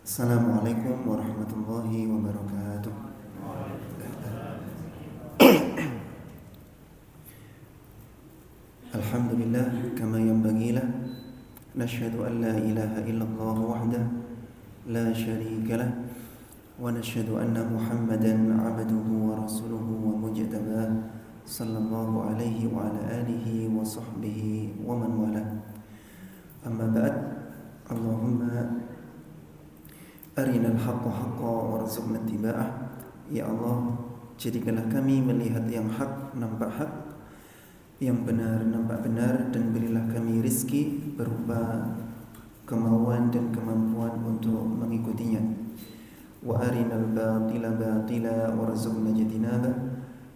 Assalamualaikum warahmatullahi wabarakatuh. Alhamdulillah kama yanbaghi lah. Nashhadu an la ilaha illallah wahdahu la syarika lah wa nashhadu anna Muhammadan 'abduhu wa rasuluhu wa mujtabah sallallahu alaihi wa ala alihi wa sahbihi wa man walah. Amma ba'd. Allahumma arinal haqqa haqqan warzuqna ittiba'ah. Ya Allah, jadikanlah kami melihat yang hak nampak hak, yang benar nampak benar, dan berilah kami rizki berupa kemauan dan kemampuan untuk mengikutinya. Wa arinal batila batila warzuqna ijtinabah,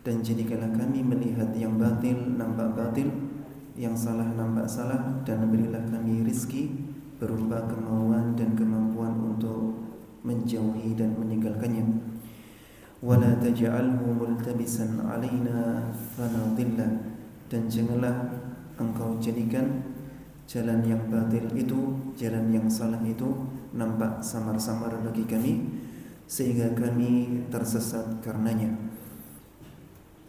dan jadikanlah kami melihat yang batil nampak batil, yang salah nampak salah, dan berilah kami rizki berupa kemauan dan kemampuan untuk menjauhi dan meninggalkannya. Wala taj'alhu multabisan alaina fanadilla, dan janganlah engkau jadikan jalan yang batil itu, jalan yang salah itu nampak samar-samar bagi kami sehingga kami tersesat karenanya.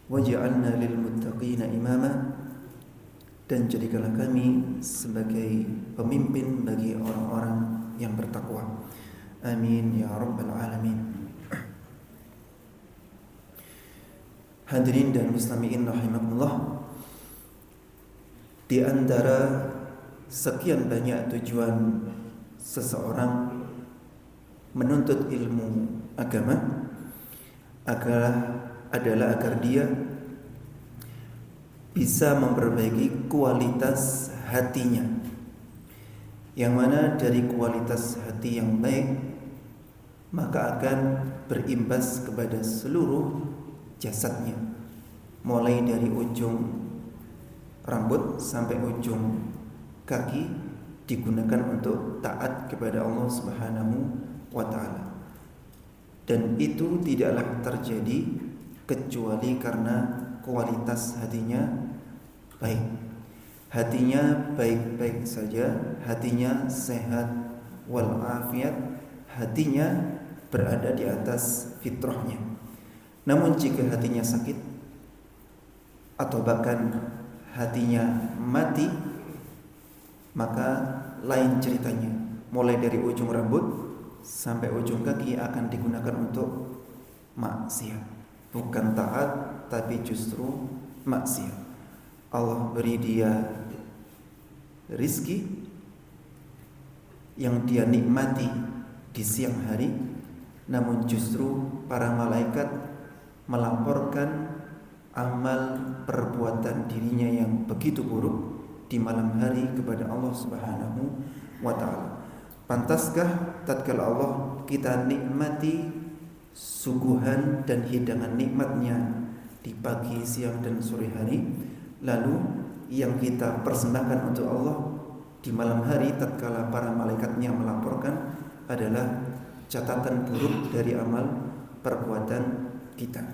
Waj'alna lil muttaqina imama, dan jadikanlah kami sebagai pemimpin bagi orang-orang yang bertakwa. Amin ya rabbal alamin. Hadirin dan muslimin rahimakumullah, di antara sekian banyak tujuan seseorang menuntut ilmu agama adalah agar dia bisa memperbaiki kualitas hatinya, yang mana dari kualitas hati yang baik maka akan berimbas kepada seluruh jasadnya, mulai dari ujung rambut sampai ujung kaki digunakan untuk taat kepada Allah Subhanahu wa ta'ala. Dan itu tidaklah terjadi kecuali karena kualitas hatinya baik. Hatinya baik-baik saja, hatinya sehat walafiat, hatinya berada di atas fitrahnya. Namun jika hatinya sakit atau bahkan hatinya mati, maka lain ceritanya. Mulai dari ujung rambut sampai ujung kaki akan digunakan untuk maksiat, bukan taat, tapi justru maksiat. Allah beri dia rizki yang dia nikmati di siang hari, namun justru para malaikat melaporkan amal perbuatan dirinya yang begitu buruk di malam hari kepada Allah Subhanahu wa ta'ala. Pantaskah tatkala Allah kita nikmati suguhan dan hidangan nikmatnya di pagi, siang, dan sore hari, lalu yang kita persembahkan untuk Allah di malam hari tatkala para malaikatnya melaporkan adalah catatan buruk dari amal perbuatan kita.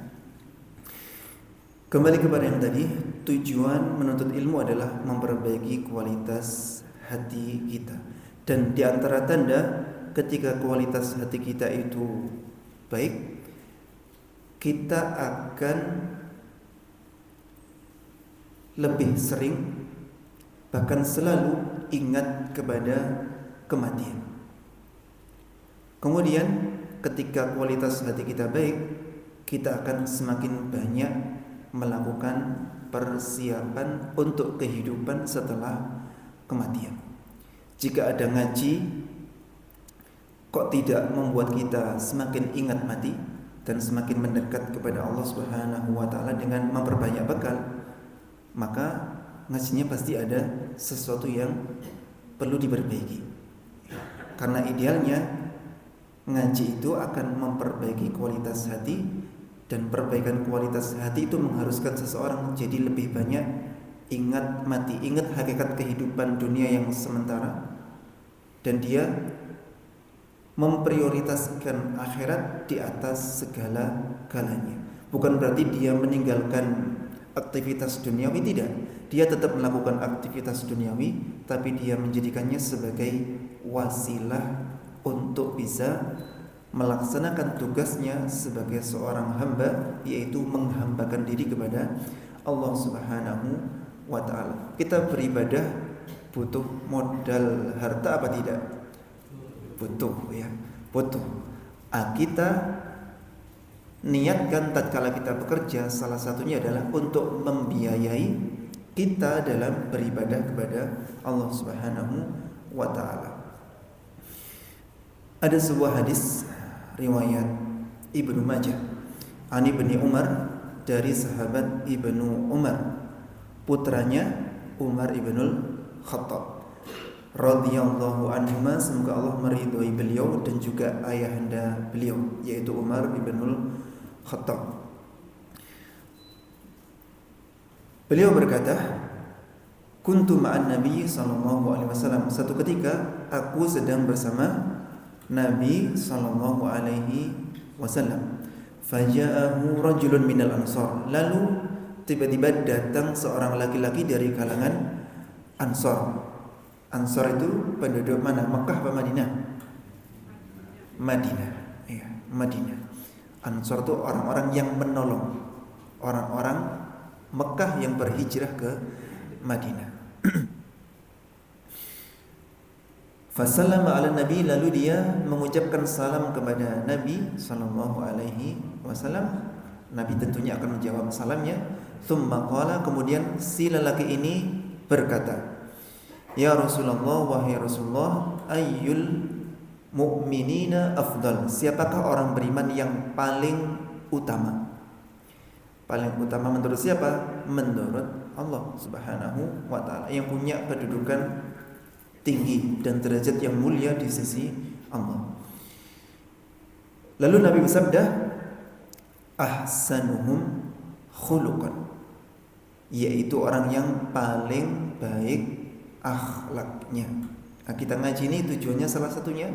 Kembali kepada yang tadi, tujuan menuntut ilmu adalah memperbaiki kualitas hati kita. Dan di antara tanda ketika kualitas hati kita itu baik, kita akan lebih sering, bahkan selalu ingat kepada kematian. Kemudian ketika kualitas hati kita baik, kita akan semakin banyak melakukan persiapan untuk kehidupan setelah kematian. Jika ada ngaji kok tidak membuat kita semakin ingat mati dan semakin mendekat kepada Allah Subhanahu wa ta'ala dengan memperbanyak bekal, maka ngajinya pasti ada sesuatu yang perlu diperbaiki. Karena idealnya ngaji itu akan memperbaiki kualitas hati, dan perbaikan kualitas hati itu mengharuskan seseorang jadi lebih banyak ingat mati, ingat hakikat kehidupan dunia yang sementara, dan dia memprioritaskan akhirat di atas segala-galanya. Bukan berarti dia meninggalkan aktivitas duniawi, tidak. Dia tetap melakukan aktivitas duniawi, tapi dia menjadikannya sebagai wasilah untuk bisa melaksanakan tugasnya sebagai seorang hamba, yaitu menghambakan diri kepada Allah Subhanahu wa taala. Kita beribadah butuh modal harta apa tidak? Butuh, ya. Butuh. Kita niatkan tatkala kita bekerja, salah satunya adalah untuk membiayai kita dalam beribadah kepada Allah Subhanahu wa taala. Ada sebuah hadis riwayat Ibnu Majah, Ani bin Umar, dari sahabat Ibnu Umar, putranya Umar ibnul Khattab radhiyallahu anhuma, semoga Allah meridhai beliau dan juga ayahanda beliau, yaitu Umar ibnul Khattab. Beliau berkata, kuntu ma'an Nabi sallallahu alaihi wasallam, satu ketika aku sedang bersama Nabi sallallahu alaihi wasallam. Faja'ahu rajulun minal ansar, lalu tiba-tiba datang seorang laki-laki dari kalangan Ansar. Ansar itu penduduk mana? Makkah atau Madinah? Madinah. Iya, Madinah. Ansar itu orang-orang yang menolong orang-orang Mekah yang berhijrah ke Madinah. Fasallama ala Nabi, lalu dia mengucapkan salam kepada Nabi sallallahu alaihi wasallam. Nabi tentunya akan menjawab salamnya. Tsumma qala, kemudian si lelaki ini berkata, ya Rasulullah, wahai Rasulullah, ayyul mu'minina afdal, siapakah orang beriman yang paling utama? Paling utama menurut siapa? Menurut Allah Subhanahu wa taala, yang punya kedudukan tinggi dan derajat yang mulia di sisi Allah. Lalu Nabi bersabda, ahsanuhum khuluqan, yaitu orang yang paling baik akhlaknya. Nah, kita ngaji ini tujuannya salah satunya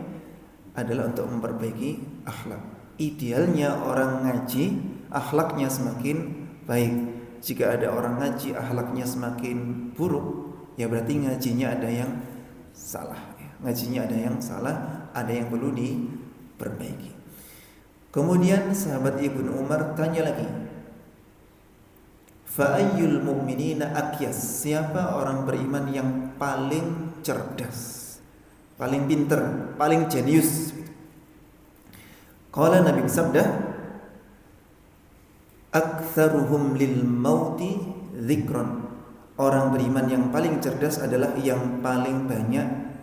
adalah untuk memperbaiki akhlak. Idealnya orang ngaji akhlaknya semakin baik. Jika ada orang ngaji akhlaknya semakin buruk, ya berarti ngajinya ada yang salah, ya. Ngajinya ada yang salah, ada yang perlu diperbaiki. Kemudian sahabat Ibnu Umar tanya lagi, fa ayyul mu'minina akyas, siapa orang beriman yang paling cerdas, paling pinter, paling jenius? Qala, Nabi bersabda, aktsaruhum lil mauti dzikran, orang beriman yang paling cerdas adalah yang paling banyak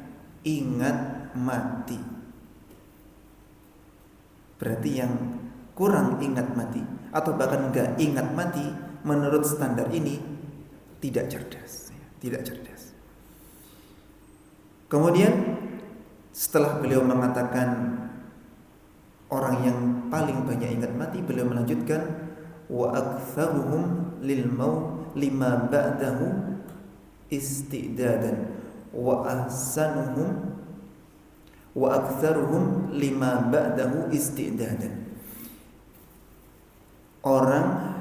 ingat mati. Berarti yang kurang ingat mati atau bahkan enggak ingat mati, menurut standar ini tidak cerdas, tidak cerdas. Kemudian setelah beliau mengatakan orang yang paling banyak ingat mati, beliau melanjutkan, wa aktsaruhum lil maut lima ba'dahu istidadan wa ahsanuhum wa aktsaruhum lima ba'dahu istidadan, orang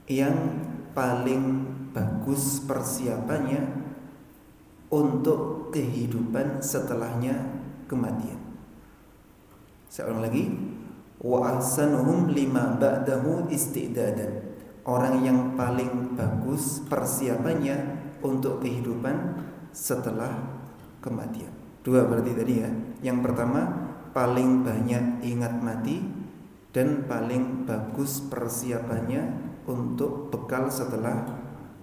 yang paling bagus persiapannya untuk kehidupan setelahnya kematian. Saya ulang lagi, wa ahsanuhum lima ba'dahu istidadan, orang yang paling bagus persiapannya untuk kehidupan setelah kematian. Dua berarti tadi ya. Yang pertama, paling banyak ingat mati, dan paling bagus persiapannya untuk bekal setelah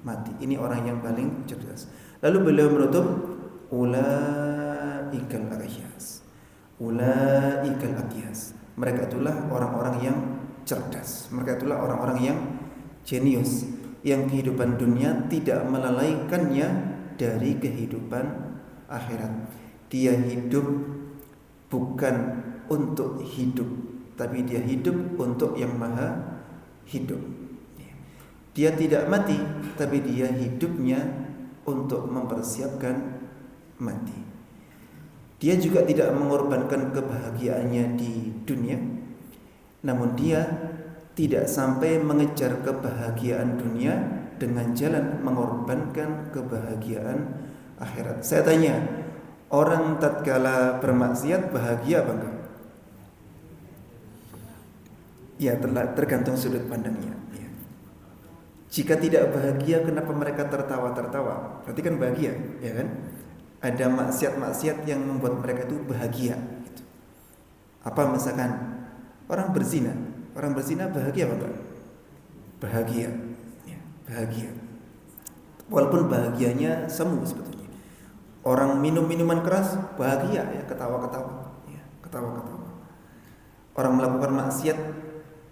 mati. Ini orang yang paling cerdas. Lalu beliau menutup, ulaikal akyas, ulaikal akyas, mereka itulah orang-orang yang cerdas, mereka itulah orang-orang yang jenius, yang kehidupan dunia tidak melalaikannya dari kehidupan akhirat. Dia hidup bukan untuk hidup, tapi dia hidup untuk yang maha hidup. Dia tidak mati, tapi dia hidupnya untuk mempersiapkan mati. Dia juga tidak mengorbankan kebahagiaannya di dunia, namun dia tidak sampai mengejar kebahagiaan dunia dengan jalan mengorbankan kebahagiaan akhirat. Saya tanya, Orang tatkala bermaksiat bahagia apa enggak? Ya, tergantung sudut pandangnya. Ya. Jika tidak bahagia, kenapa mereka tertawa-tertawa? Berarti kan bahagia, ya kan? Ada maksiat-maksiat yang membuat mereka itu bahagia. Gitu. Apa misalkan orang berzina? Orang berzina bahagia apa enggak? Bahagia, ya, bahagia. Walaupun bahagianya semu sebetulnya. Orang minum minuman keras bahagia, ya, ketawa-ketawa, ya, ketawa-ketawa. Orang melakukan maksiat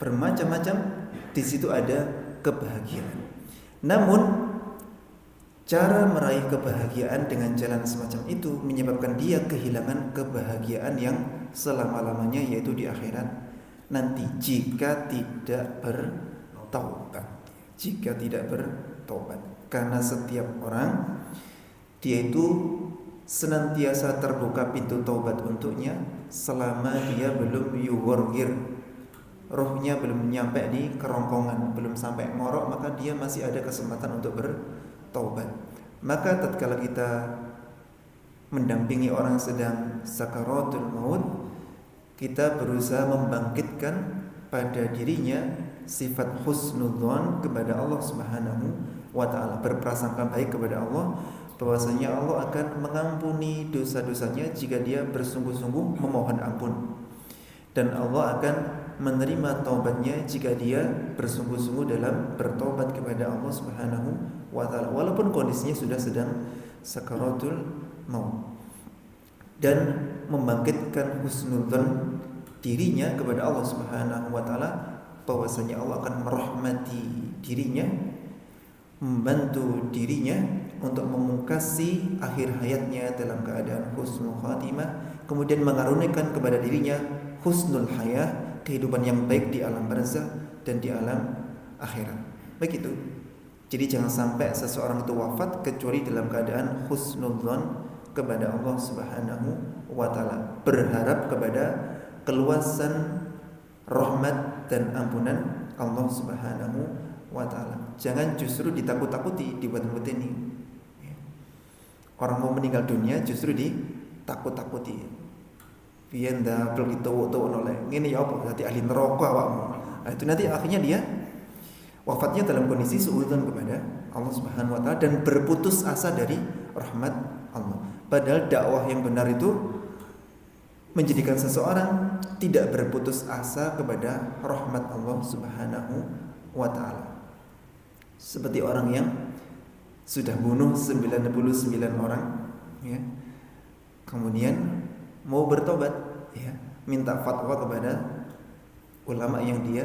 bermacam-macam, di situ ada kebahagiaan. Namun cara meraih kebahagiaan dengan jalan semacam itu menyebabkan dia kehilangan kebahagiaan yang selama-lamanya, yaitu di akhirat nanti jika tidak bertaubat. Jika tidak bertaubat, karena setiap orang dia itu senantiasa terbuka pintu taubat untuknya selama dia belum yuwargir, rohnya belum nyampe di kerongkongan, belum sampai ngorok, maka dia masih ada kesempatan untuk bertaubat. Maka tatkala kita mendampingi orang sedang sakaratul maut, kita berusaha membangkitkan pada dirinya sifat husnudzon kepada Allah Subhanahu wa taala, berprasangka baik kepada Allah, bahwasanya Allah akan mengampuni dosa-dosanya jika dia bersungguh-sungguh memohon ampun, dan Allah akan menerima taubatnya jika dia bersungguh-sungguh dalam bertobat kepada Allah Subhanahu wa taala, walaupun kondisinya sudah sedang sakaratul maut. Dan membangkitkan husnudzon dirinya kepada Allah Subhanahu wa taala, bahwasanya Allah akan merahmati dirinya, membantu dirinya untuk memungkasi akhir hayatnya dalam keadaan husnul khatimah, kemudian mengaruniakan kepada dirinya husnul hayah, kehidupan yang baik di alam barzakh dan di alam akhirat. Begitu. Jadi jangan sampai seseorang itu wafat kecuali dalam keadaan husnudzon kepada Allah Subhanahu wa taala, berharap kepada keluasan rahmat dan ampunan Allah Subhanahu wa taala. Jangan justru ditakut-takuti, dibuat-buat ini. Orang mau meninggal dunia justru ditakut-takuti. Piye ndak perlu ditowo-towo oleh ngene ya apa dadi ahli neraka awakmu. Nah, itu nanti akhirnya dia wafatnya dalam kondisi suudzon kepada Allah Subhanahu wa taala dan berputus asa dari rahmat Allah. Padahal dakwah yang benar itu menjadikan seseorang tidak berputus asa kepada rahmat Allah Subhanahu wa taala. Seperti orang yang sudah bunuh 99 orang, ya. Kemudian mau bertobat, ya, minta fatwa kepada ulama yang dia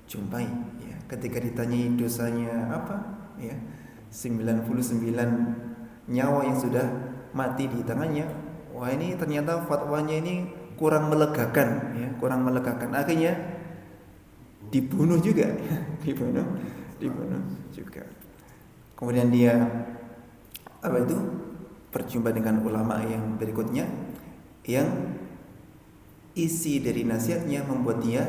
jumpai, ya. Ketika ditanyai dosanya apa, ya, 99 nyawa yang sudah mati di tangannya, wah ini ternyata fatwanya ini kurang melegakan, ya, kurang melegakan. Akhirnya dibunuh juga, dibunuh juga. Kemudian dia berjumpa dengan ulama yang berikutnya, yang isi dari nasihatnya membuat dia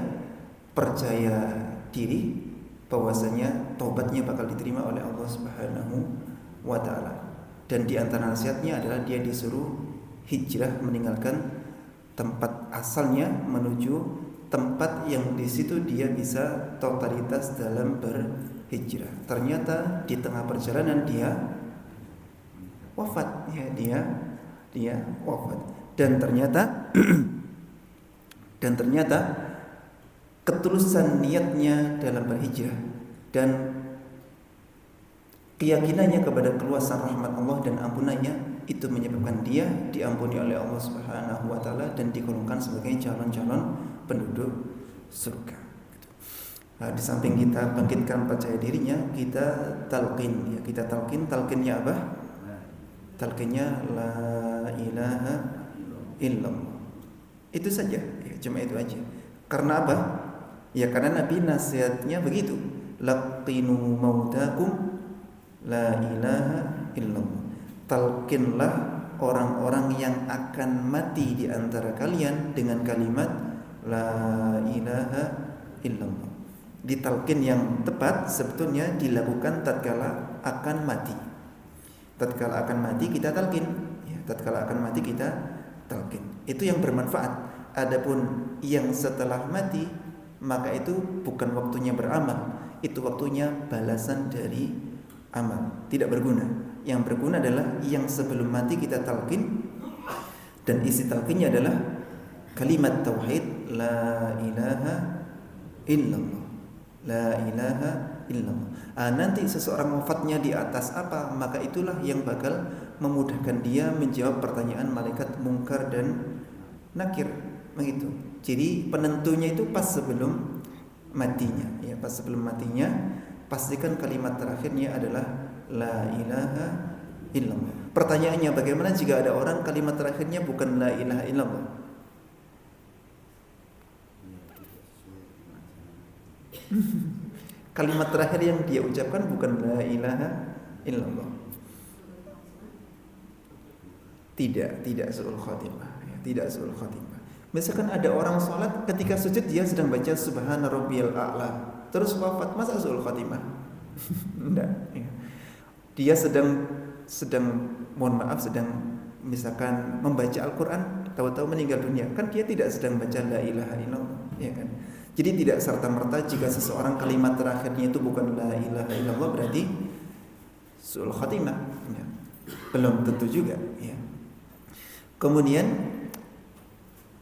percaya diri bahwasanya taubatnya bakal diterima oleh Allah Subhanahu wa taala. Dan di antara nasihatnya adalah dia disuruh hijrah, meninggalkan tempat asalnya menuju tempat yang di situ dia bisa totalitas dalam berhijrah. Ternyata di tengah perjalanan dia wafat, ya, dia wafat. Dan ternyata ketulusan niatnya dalam berhijrah dan keyakinannya kepada keluasan rahmat Allah dan ampunannya itu menyebabkan dia diampuni oleh Allah Subhanahu wa taala dan digolongkan sebagai calon-calon penduduk surga. Nah, di samping kita bangkitkan percaya dirinya, kita talqin, ya, kita talqinnya apa? Talqinnya la ilaha illallah. Itu saja, ya, cuma itu aja. Karena apa? Ya karena Nabi nasihatnya begitu. Laqinu mautakum la ilaha illallah. Talqinlah orang-orang yang akan mati di antara kalian dengan kalimat la ilaha illallah. Ditalqin yang tepat sebetulnya dilakukan tatkala akan mati. Tatkala akan mati kita talqin, ya, tatkala akan mati kita talqin. Itu yang bermanfaat. Adapun yang setelah mati, maka itu bukan waktunya beramal, itu waktunya balasan dari amal, tidak berguna. Yang berguna adalah yang sebelum mati kita talqin, dan isi talqinnya adalah kalimat tauhid la ilaha illallah, la ilaha illallah. Nanti seseorang wafatnya di atas apa, maka itulah yang bakal memudahkan dia menjawab pertanyaan malaikat mungkar dan nakir, begitu. Jadi penentunya itu pas sebelum matinya, ya, pas sebelum matinya pastikan kalimat terakhirnya adalah la ilaha illallah. Pertanyaannya, bagaimana jika ada orang kalimat terakhirnya bukan la ilaha illallah? Kalimat terakhir yang dia ucapkan bukan la ilaha illallah. Tidak su'ul khatimah, ya, tidak su'ul khatimah. Misalkan ada orang sholat ketika sujud dia sedang baca subhana rabbiyal a'la, terus wafat, masa su'ul khatimah? Enggak, ya. Dia sedang mohon maaf sedang misalkan membaca Al-Qur'an, tahu-tahu meninggal dunia, kan dia tidak sedang baca la ilaha illallah, ya kan? Jadi tidak serta-merta jika seseorang kalimat terakhirnya itu bukan la ilaha illallah berarti su'ul khatimah, ya. Belum tentu juga, ya. Kemudian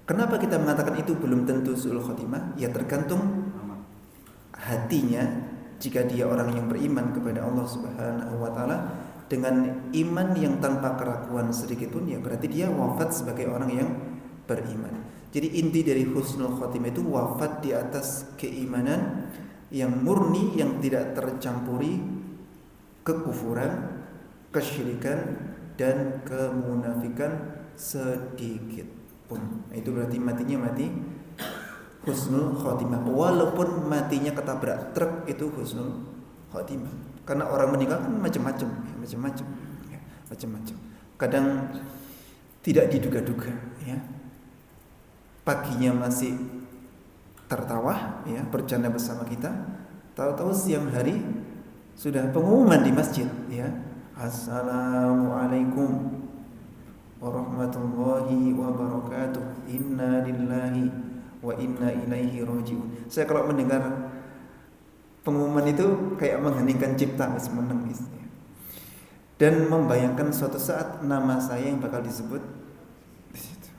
kenapa kita mengatakan itu belum tentu su'ul khatimah? Ya tergantung hatinya. Jika dia orang yang beriman kepada Allah Subhanahu wa taala dengan iman yang tanpa keraguan sedikit pun, ya berarti dia wafat sebagai orang yang beriman. Jadi inti dari husnul khatimah itu wafat di atas keimanan yang murni, yang tidak tercampuri kekufuran, kesyirikan dan kemunafikan sedikit pun. Itu berarti matinya mati husnul khatimah. Walaupun matinya ketabrak truk, itu husnul khatimah. Karena orang meninggal kan macam-macam, ya, macam-macam. Kadang tidak diduga-duga, ya. Paginya masih tertawa, ya, bercanda bersama kita, tahu-tahu siang hari sudah pengumuman di masjid, ya, assalamualaikum warahmatullahi wabarakatuh, inna lillahi wa inna ilaihi rajiun. Saya kalau mendengar pengumuman itu kayak mengheningkan cipta, menangis, ya. Dan membayangkan suatu saat nama saya yang bakal disebut di situ,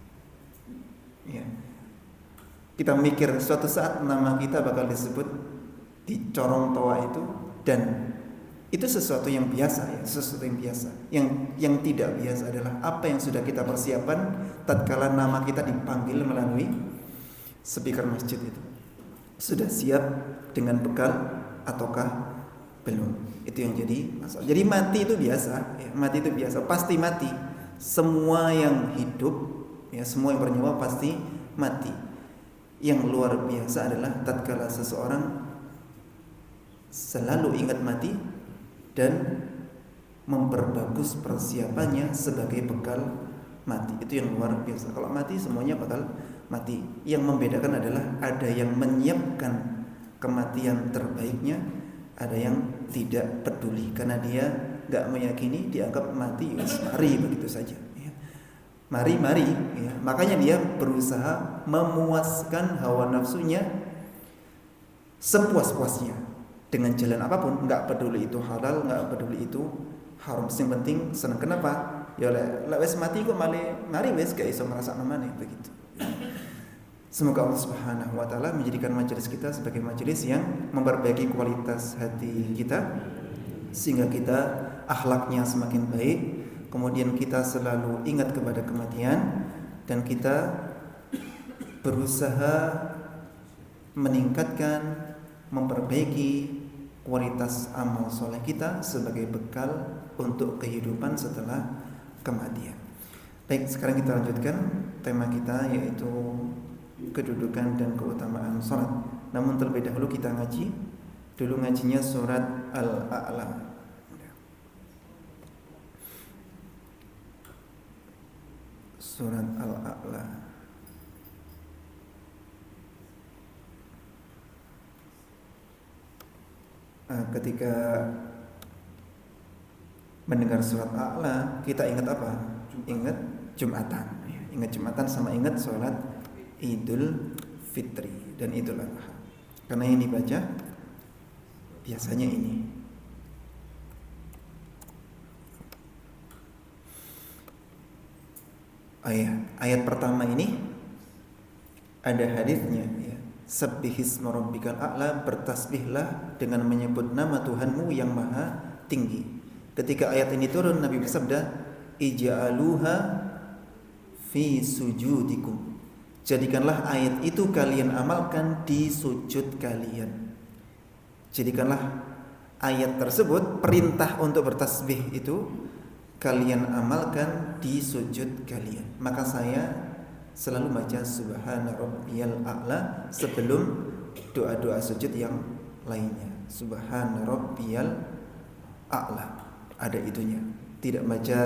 ya. Kita mikir suatu saat nama kita bakal disebut di corong toa itu, dan itu sesuatu yang biasa, ya, sesuatu yang biasa. Yang tidak biasa adalah apa yang sudah kita persiapkan tatkala nama kita dipanggil melalui speaker masjid itu. Sudah siap dengan bekal ataukah belum? Itu yang jadi masalah. Jadi mati itu biasa, ya, mati itu biasa, pasti mati. Semua yang hidup, ya, semua yang bernyawa pasti mati. Yang luar biasa adalah tatkala seseorang selalu ingat mati dan memperbagus persiapannya sebagai bekal mati. Itu yang luar biasa. Kalau mati semuanya bakal mati. Yang membedakan adalah ada yang menyiapkan kematian terbaiknya, ada yang tidak peduli karena dia nggak meyakini, dianggap mati, mari begitu saja, ya. Mari, ya. Makanya dia berusaha memuaskan hawa nafsunya sepuas-puasnya dengan jalan apapun, nggak peduli itu halal, nggak peduli itu haram, yang penting senang. Kenapa? Ya wes mati kok mari wes gak iso merasa namanya begitu. Semoga Allah Subhanahu wa taala menjadikan majelis kita sebagai majelis yang memperbaiki kualitas hati kita, sehingga kita akhlaknya semakin baik, kemudian kita selalu ingat kepada kematian, dan kita berusaha meningkatkan, memperbaiki kualitas amal soleh kita sebagai bekal untuk kehidupan setelah kematian. Baik, sekarang kita lanjutkan tema kita, yaitu kedudukan dan keutamaan salat. Namun terlebih dahulu kita ngaji dulu, ngajinya surat Al-A'la. Surat Al-A'la. Ketika mendengar surat A'la, kita ingat apa? ingat Jumatan, ingat Jumatan sama ingat sholat Idul Fitri dan Idul Adha. Karena yang dibaca biasanya ini. Ayat pertama ini ada hadisnya ya. Sabbihisma rabbikal a'la, bertasbihlah dengan menyebut nama Tuhanmu yang maha tinggi. Ketika ayat ini turun, Nabi bersabda, ij'aluha fi sujudikum. Jadikanlah ayat itu kalian amalkan di sujud kalian. Jadikanlah ayat tersebut, perintah untuk bertasbih itu kalian amalkan di sujud kalian. Maka saya selalu baca subhana rabbiyal a'la sebelum doa-doa sujud yang lainnya. Subhana rabbiyal a'la, ada itunya. Tidak baca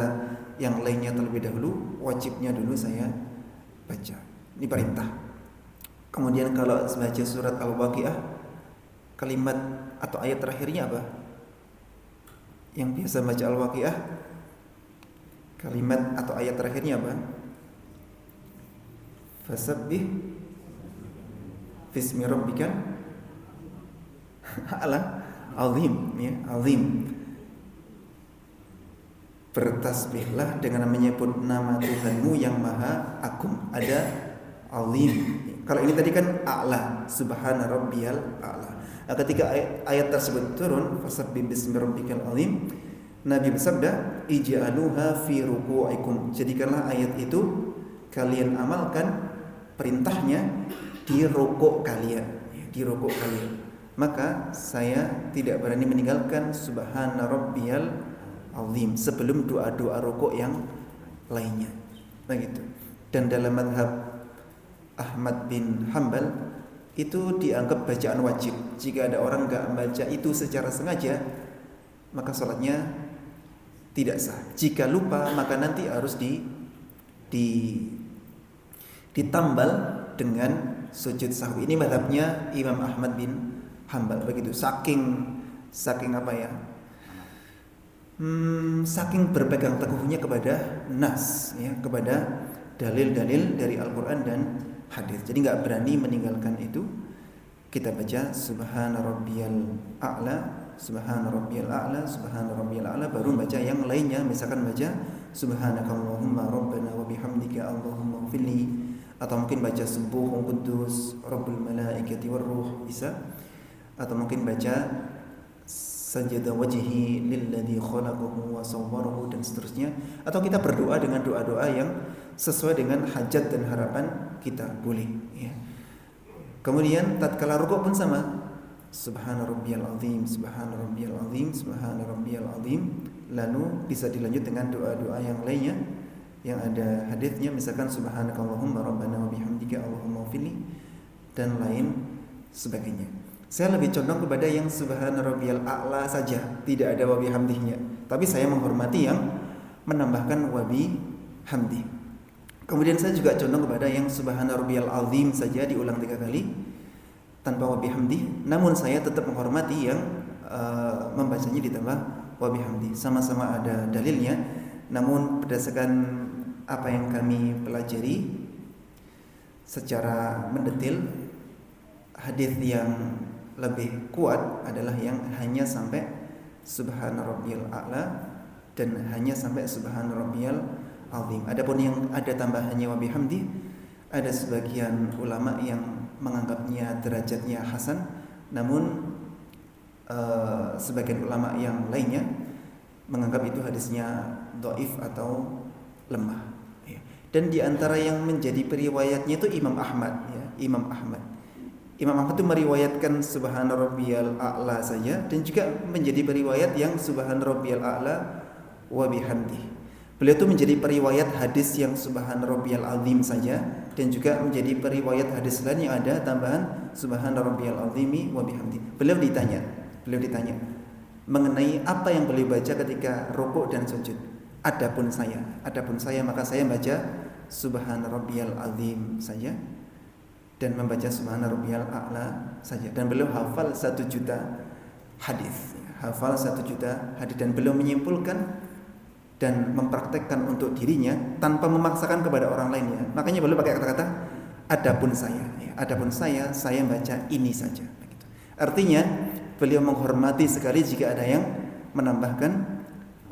yang lainnya terlebih dahulu, wajibnya dulu saya baca. Ini perintah. Kemudian kalau baca surat Al-Waqiah, kalimat atau ayat terakhirnya apa? Yang biasa baca Al-Waqiah, kalimat atau ayat terakhirnya apa? Fasabbih bismi rabbikal a'la, azim ya, azim. Bertasbihlah dengan menyebut nama Tuhanmu yang maha agung. Ada azim. Kalau ini tadi kan a'la, subhana rabbiyal a'la. Nah, ketika ayat tersebut turun, fasabbih bismi rabbikal azim, Nabi bersabda, ij'aluha fi ruku'ikum. Jadikanlah ayat itu kalian amalkan, perintahnya di rukuk kalian, di rukuk kalian. Maka saya tidak berani meninggalkan subhana rabbiyal azim sebelum doa-doa rukuk yang lainnya. Begitu. Dan dalam mazhab Ahmad bin Hanbal itu dianggap bacaan wajib. Jika ada orang enggak membaca itu secara sengaja, maka salatnya tidak sah. Jika lupa, maka nanti harus ditambal dengan sujud sahwi. Ini mazhabnya Imam Ahmad bin Hanbal. Begitu. Saking apa ya? Saking berpegang teguhnya kepada nas, ya, kepada dalil-dalil dari Al-Qur'an dan hadis. Jadi enggak berani meninggalkan itu. Kita baca subhana rabbiyal a'la, subhana rabbiyal a'la, subhana rabbiyal a'la, baru baca yang lainnya. Misalkan baca subhanakallahumma rabbana wa bihamdika allahumma ighfirli, atau mungkin baca subuhun quddus rabbul malaikati war ruh, bisa. Atau mungkin baca sajada wajhi lilladzi khalaqahu wa sawwarahu, dan seterusnya. Atau kita berdoa dengan doa-doa yang sesuai dengan hajat dan harapan kita, boleh ya. Kemudian tatkala rukuk pun sama, subhana rabbiyal azim, subhana rabbiyal azim, subhana rabbiyal azim. Lalu bisa dilanjut dengan doa-doa yang lainnya yang ada hadisnya, misalkan subhanakallahumma rabbana wa bihamdika allahumma ighfirli dan lain sebagainya. Saya lebih condong kepada yang subhana rabbiyal a'la saja, tidak ada wa bihamdihnya. Tapi saya menghormati yang menambahkan wa bihamdi. Kemudian saya juga condong kepada yang subhana rabbiyal azim saja diulang 3 kali tanpa wa bihamdi. Namun saya tetap menghormati yang membacanya ditambah wa bihamdi. Sama-sama ada dalilnya. Namun berdasarkan apa yang kami pelajari secara mendetail, hadis yang lebih kuat adalah yang hanya sampai subhana rabbiyal a'la dan hanya sampai subhana rabbiyal azim. Adapun yang ada tambahannya wa bihamdi, ada sebagian ulama yang menganggapnya derajatnya hasan, namun sebagian ulama yang lainnya menganggap itu hadisnya dhaif atau lemah. Dan di antara yang menjadi periwayatnya itu Imam Ahmad, ya, Imam Ahmad itu meriwayatkan subhana rabbiyal a'la saja, dan juga menjadi periwayat yang subhana rabbiyal a'la wa bihamdi. Beliau itu menjadi periwayat hadis yang subhana rabbiyal azim saja, dan juga menjadi periwayat hadis lain yang ada tambahan subhana rabbiyal azimi wa bihamdi. Beliau ditanya mengenai apa yang beliau baca ketika rukuk dan sujud. Adapun saya maka saya baca subhana rabbiyal azim saja dan membaca subhana rabbiyal a'la saja. Dan beliau hafal 1 juta hadis, dan beliau menyimpulkan dan mempraktekkan untuk dirinya tanpa memaksakan kepada orang lain ya. Makanya beliau pakai kata-kata adapun saya ya. Adapun saya baca ini saja gitu. Artinya beliau menghormati sekali jika ada yang menambahkan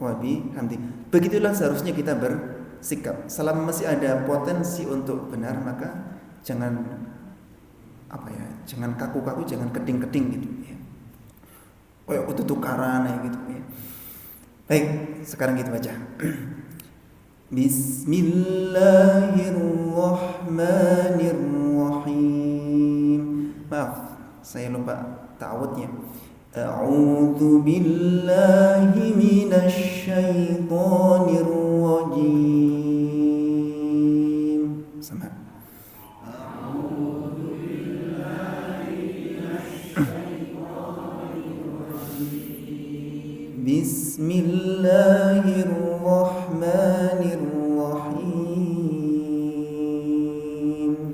wabi hamdi. Begitulah seharusnya kita bersikap. Selama masih ada potensi untuk benar, maka jangan jangan kaku-kaku, jangan keding-keding gitu ya. Kayak tukaran gitu ya. Baik, sekarang kita baca. Bismillahirrahmanirrahim. Maaf, saya lupa ta'awudnya. A'udzu billahi minasy syaithanir rajim. Sama. A'udzu billahi minasy syaithanir rajim. Bismillahirrahmanirrahim.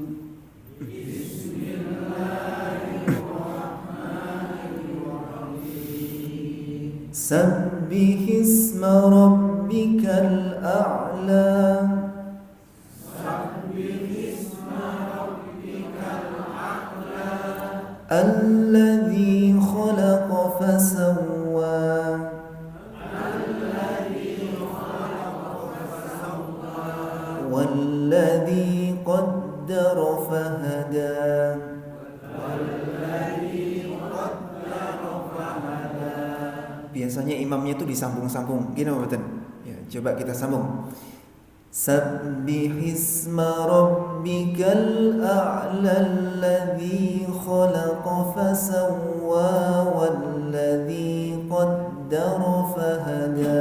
Sabbih isma rabbikal a'la. Sabbih isma rabbikal a'la. Alladzi khalaqa fasawwa. Alladzi khalaqa fasawwa. Walladzi qaddara fahada. Biasanya imamnya itu disambung-sambung. Gini Bapak. Ya, coba kita sambung. Sabbih isma rabbikal a'la alladzi khalaqa fasawwa walladzi qaddara fahada.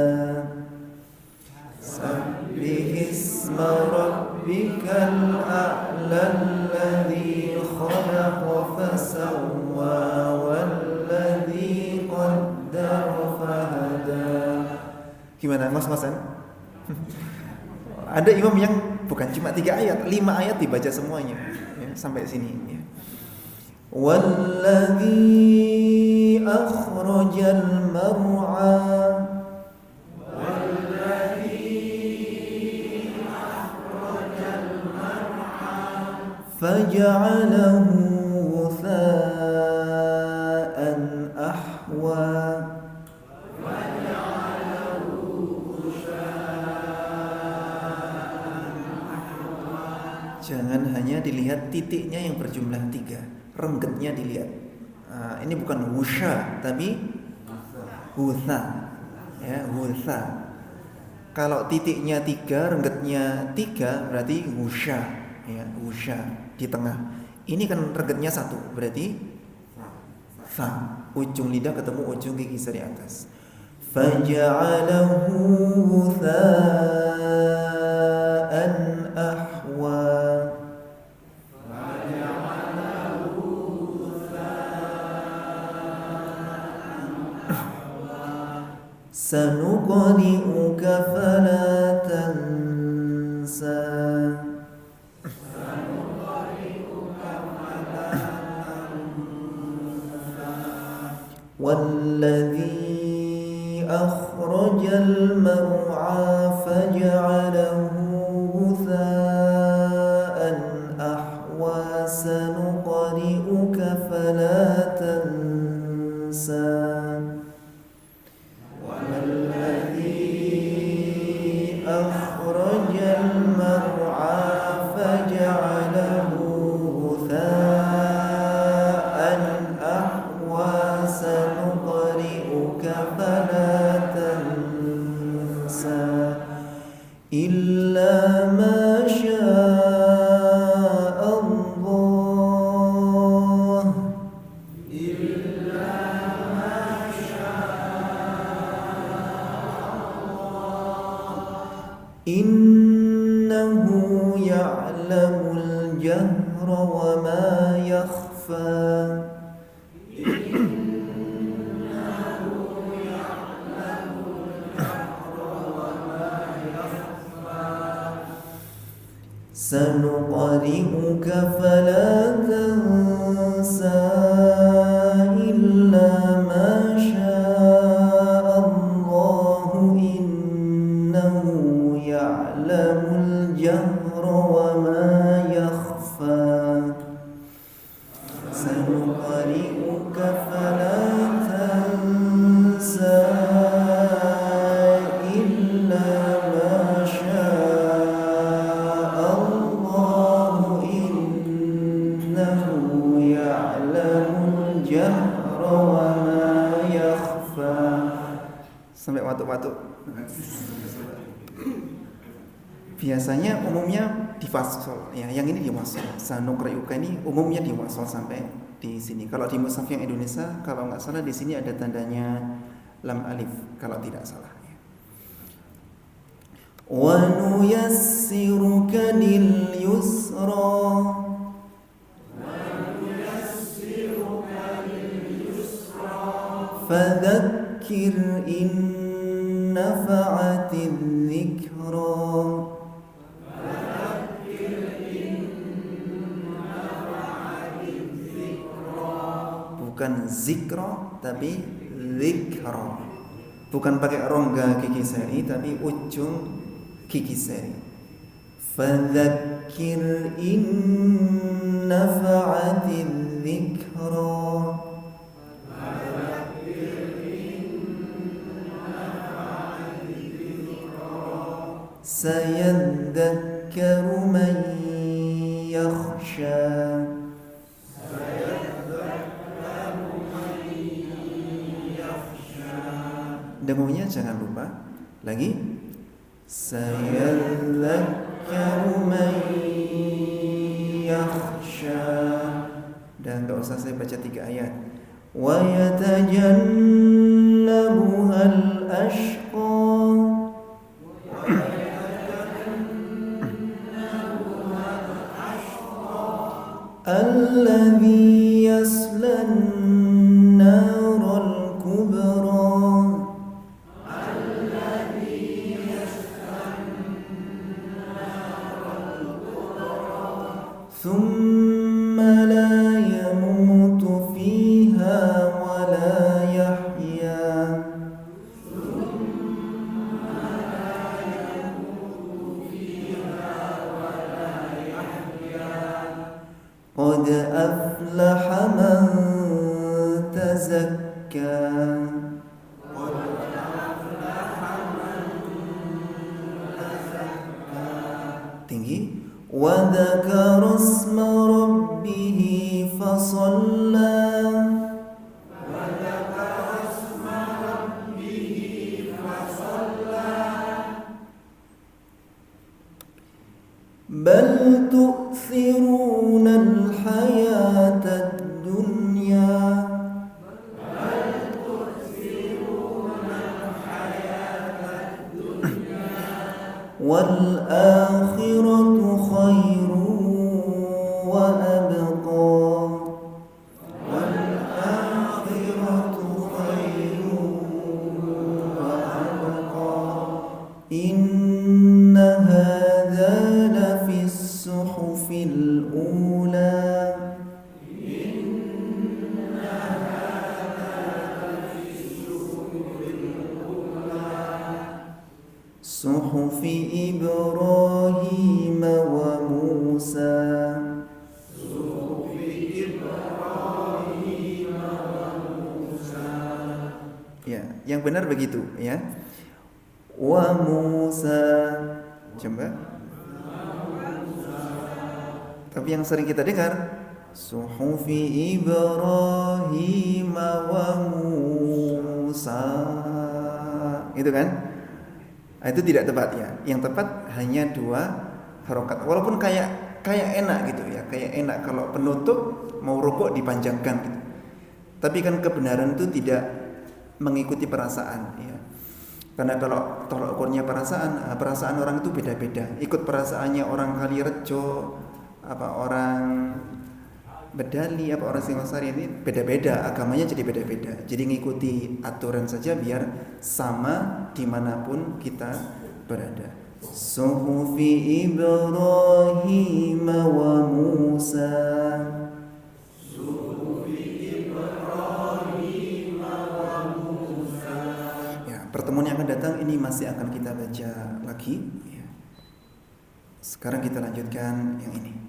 Sabbih isma rabbikal a'la alladzi khalaqa fasawwa walladzi qaddara fahada. Gimana ngos-ngosan? Ada imam yang bukan cuma 3 ayat, 5 ayat dibaca semuanya ya, sampai sini ya. Walladzi akhrajal mar'a. Walladzi akhrajal mar'a faj'alahu ghutha'an ahwa. Jangan hanya dilihat titiknya yang berjumlah 3, renggetnya dilihat. Ini bukan wusha, tapi hutha. Ya, hutha. Kalau titiknya 3, renggetnya 3, berarti wusha. Ya, wusha di tengah. Ini kan renggetnya 1, berarti fa. Ujung lidah ketemu ujung gigi di atas. Faja'alahu ghutha'an ahwa. Sanuqri'uka fala tansa. Walladzi akhrajal mar'a faj'alahu ghutha'an ahwa. Sanuqri'uka fala tansa. Illa ma syaa Allah. Illa ma syaa Allah. Innahu ya'lamul jahra wa ma yakhfa. سنقرئك فلا تنسى إلا ما شاء الله إنه jahra wa ma yakhfa. Sampai watuk-watuk. Biasanya umumnya difasol ya, yang ini diwasol. Sanuqri'uka ini umumnya diwasol sampai di sini. Kalau di mushaf yang Indonesia, kalau nggak salah di sini ada tandanya lam alif kalau tidak salah ya. Wa nuyassiruka lil yusra. Fadzakir in nafa'ati dzikra. Bukan zikra tapi zikra. Bukan pakai rongga gigi seri tapi ujung gigi seri. Fadzakir in nafa'ati dzikra. Sayadzakkaru man yakhsha. Demunya jangan lupa. Lagi. Sayadzakkaru man yakhsha. Dan enggak usah saya baca 3 ayat. Wa yatajannabuhal ashqa. Alladhi yaslan naral kubra. ثم لا يموت فيها ولا يحيا. قد أفلح من تزكى. tinggi. وذكر اسم ربه فصلى. بل تؤثرون الحياة الدنيا. والآخرة خير وأبقى. والآخرة خير وأبقى. إن هذا لفي الصحف الأولى. صحف إبراهيم وموسى. Ya, yang benar begitu ya. Wa Musa. Coba. Tapi yang sering kita dengar Suhufi Ibrahim wa Musa. Itu kan? Itu tidak tepat ya. Yang tepat hanya 2 harokat. Walaupun kayak enak gitu ya. Kayak enak kalau penutup mau rukuk dipanjangkan gitu. Tapi kan kebenaran itu tidak mengikuti perasaan ya. Karena kalau tolak ukurnya perasaan orang itu beda-beda. Ikut perasaannya orang Kalirejo, orang Bedali, orang Singosari ini beda-beda, agamanya jadi beda-beda. Jadi ngikuti aturan saja biar sama dimanapun kita berada. Suhufi Ibrahim wa Musa. Pertemuan yang akan datang ini masih akan kita baca lagi. Sekarang kita lanjutkan yang ini.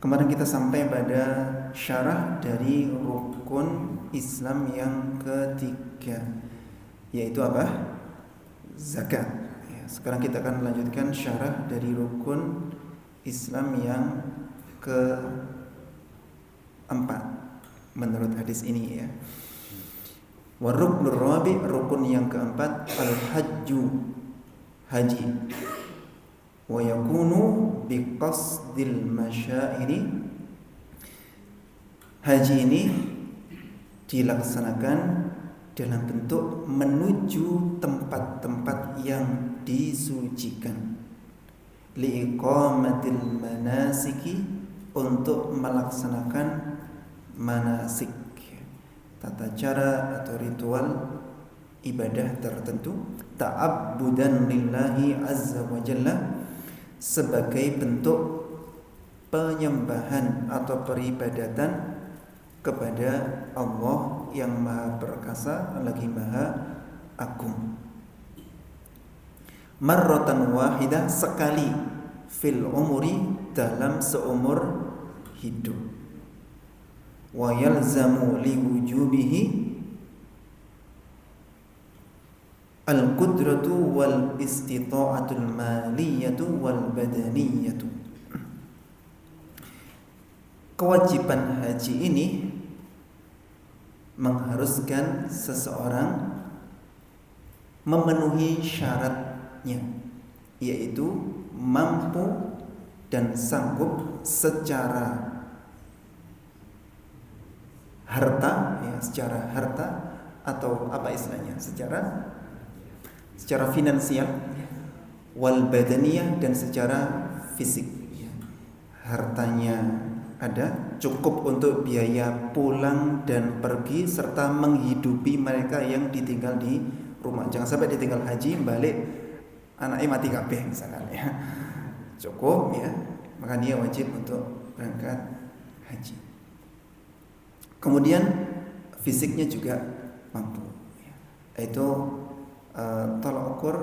Kemarin kita sampai pada syarah dari rukun Islam yang ketiga, yaitu apa? Zakat. Sekarang kita akan lanjutkan syarah dari rukun Islam yang keempat, menurut hadis ini ya. Wa ruknur rabi, rukun yang keempat, al-hajju, haji. Wa yakunu biqasdil masyairi, haji ini dilaksanakan dalam bentuk menuju tempat-tempat yang disucikan, liiqamatil manasiki, untuk melaksanakan manasik, tata cara atau ritual ibadah tertentu, ta'abbudan lillahi azza wa jalla, sebagai bentuk penyembahan atau peribadatan kepada Allah yang maha perkasa lagi maha agung. Marratan wahidah, sekali, fil umuri, dalam seumur hidup. Wa yalzamu liwujubihi al-qudratu wal istita'atul maliyatu wal badaniyatu. Kewajiban haji ini mengharuskan seseorang memenuhi syaratnya, yaitu mampu dan sanggup secara harta, ya, secara harta atau apa istilahnya, secara finansial, wal badaniyah, dan secara fisik. Hartanya ada, cukup untuk biaya pulang dan pergi serta menghidupi mereka yang ditinggal di rumah. Jangan sampai ditinggal haji balik anaknya mati kabeh misalkan ya. Cukup ya, maka dia wajib untuk berangkat haji. Kemudian fisiknya juga mampu ya. Itu tolak ukur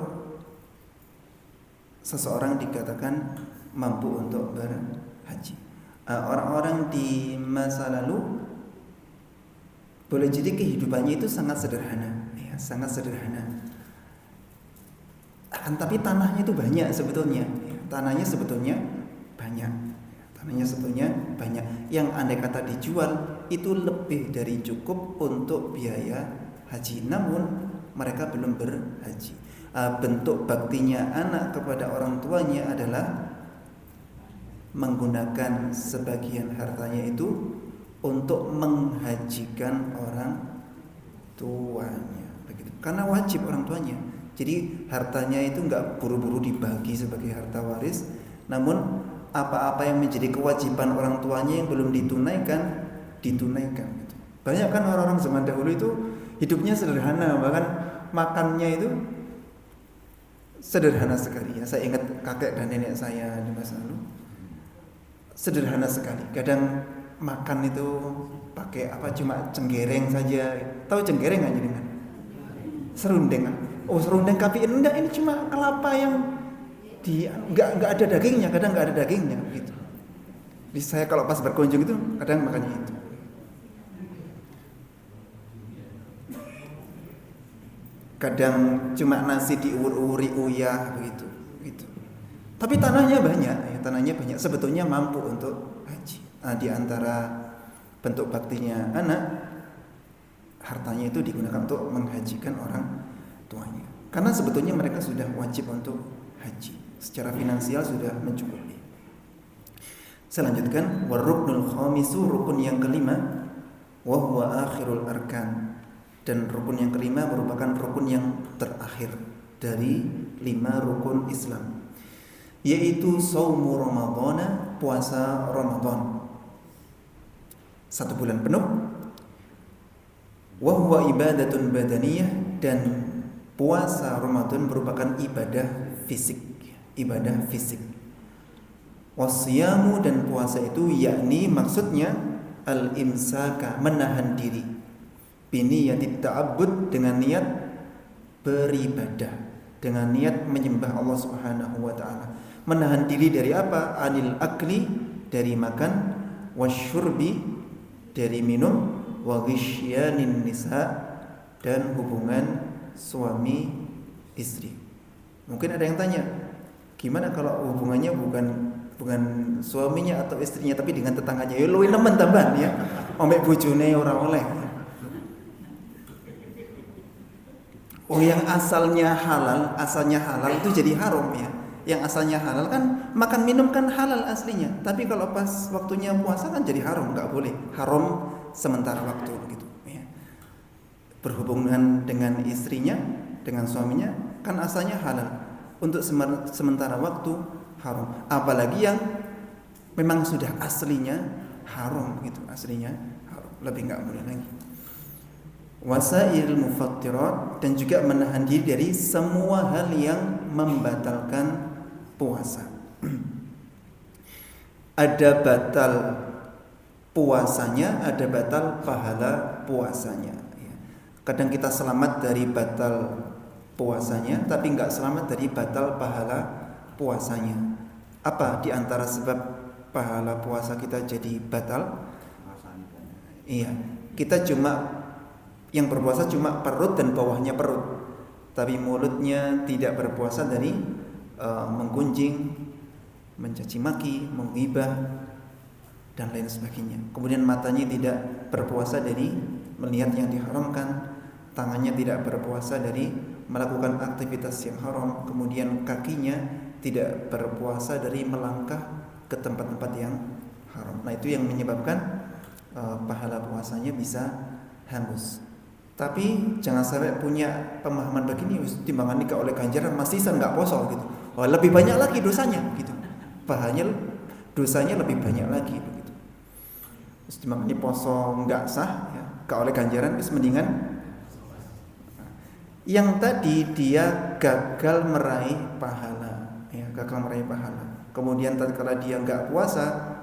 seseorang dikatakan mampu untuk berhaji. Orang-orang di masa lalu boleh jadi kehidupannya itu sangat sederhana, ya, sangat sederhana. Tapi tanahnya itu banyak sebetulnya, ya, tanahnya sebetulnya banyak. Yang andai kata dijual itu lebih dari cukup untuk biaya haji. Namun mereka belum berhaji. Bentuk baktinya anak kepada orang tuanya adalah menggunakan sebagian hartanya itu untuk menghajikan orang tuanya, begitu. Karena wajib orang tuanya. Jadi hartanya itu enggak buru-buru dibagi sebagai harta waris, namun apa-apa yang menjadi kewajiban orang tuanya yang belum ditunaikan. Gitu. Banyak kan orang-orang zaman dahulu itu hidupnya sederhana, bahkan makannya itu sederhana sekali ya. Saya ingat kakek dan nenek saya di masa lalu sederhana sekali. Kadang makan itu pakai apa, cuma cenggereng saja. Tahu cenggereng aja dengan serundeng. Oh, serundeng kapi enggak, ini cuma kelapa yang enggak ada dagingnya, kadang enggak ada dagingnya gitu. Jadi saya kalau pas berkunjung itu kadang makannya itu. Kadang cuma nasi diulur-uri uyah begitu gitu. Tapi tanahnya banyak, ya, tanahnya banyak, sebetulnya mampu untuk haji. Di antara bentuk baktinya anak, hartanya itu digunakan untuk menghajikan orang tuanya. Karena sebetulnya mereka sudah wajib untuk haji, secara finansial sudah mencukupi. Saya lanjutkan, waruknul khamisu, rukun yang kelima, wa huwa akhirul arkan, dan rukun yang kelima merupakan rukun yang terakhir dari 5 rukun Islam, yaitu saumu Ramadhana, puasa Ramadan 1 bulan penuh. Wa huwa ibadatun badaniyah, dan puasa Ramadan merupakan ibadah fisik. Wasiyamu, dan puasa itu yakni maksudnya al-imsaka, menahan diri, biniyatit ta'abbud, dengan niat beribadah, dengan niat menyembah Allah Subhanahu wa taala. Menahan diri dari apa? Anil akli, dari makan, wasyurbi, dari minum, wa ghisyanin nisa, dan hubungan suami istri. Mungkin ada yang tanya, gimana kalau hubungannya bukan bukan suaminya atau istrinya tapi dengan tetangganya. Ya luwih nemen tambahan ya. Omek bojone ora oleh. Oh yang asalnya halal itu jadi haram ya. Yang asalnya halal kan makan minum kan halal aslinya. Tapi kalau pas waktunya puasa kan jadi haram, nggak boleh. Haram sementara waktu begitu. Ya. Berhubungan dengan istrinya, dengan suaminya kan asalnya halal. Untuk sementara waktu haram. Apalagi yang memang sudah aslinya haram gitu, aslinya haram. Lebih nggak boleh lagi. Wasail mufattirat, dan juga menahan diri dari semua hal yang membatalkan puasa. Ada batal puasanya, ada batal pahala puasanya. Kadang kita selamat dari batal puasanya, tapi nggak selamat dari batal pahala puasanya. Apa di antara sebab pahala puasa kita jadi batal? Iya, kita cuma yang berpuasa cuma perut dan bawahnya perut, tapi mulutnya tidak berpuasa dari menggunjing, mencaci maki, menghibah dan lain sebagainya. Kemudian matanya tidak berpuasa dari melihat yang diharamkan, tangannya tidak berpuasa dari melakukan aktivitas yang haram, kemudian kakinya tidak berpuasa dari melangkah ke tempat-tempat yang haram. Nah itu yang menyebabkan pahala puasanya bisa hangus. Tapi jangan sampai punya pemahaman begini, timbangan nikah oleh ganjaran masih nggak poso gitu. Oh, lebih banyak lagi dosanya gitu. Dosanya lebih banyak lagi begitu. Terus timbangan ini poso nggak sah ya, gak oleh ganjaran terus mendingan. Yang tadi dia gagal meraih pahala, ya, gagal meraih pahala. Kemudian tatkala dia nggak puasa,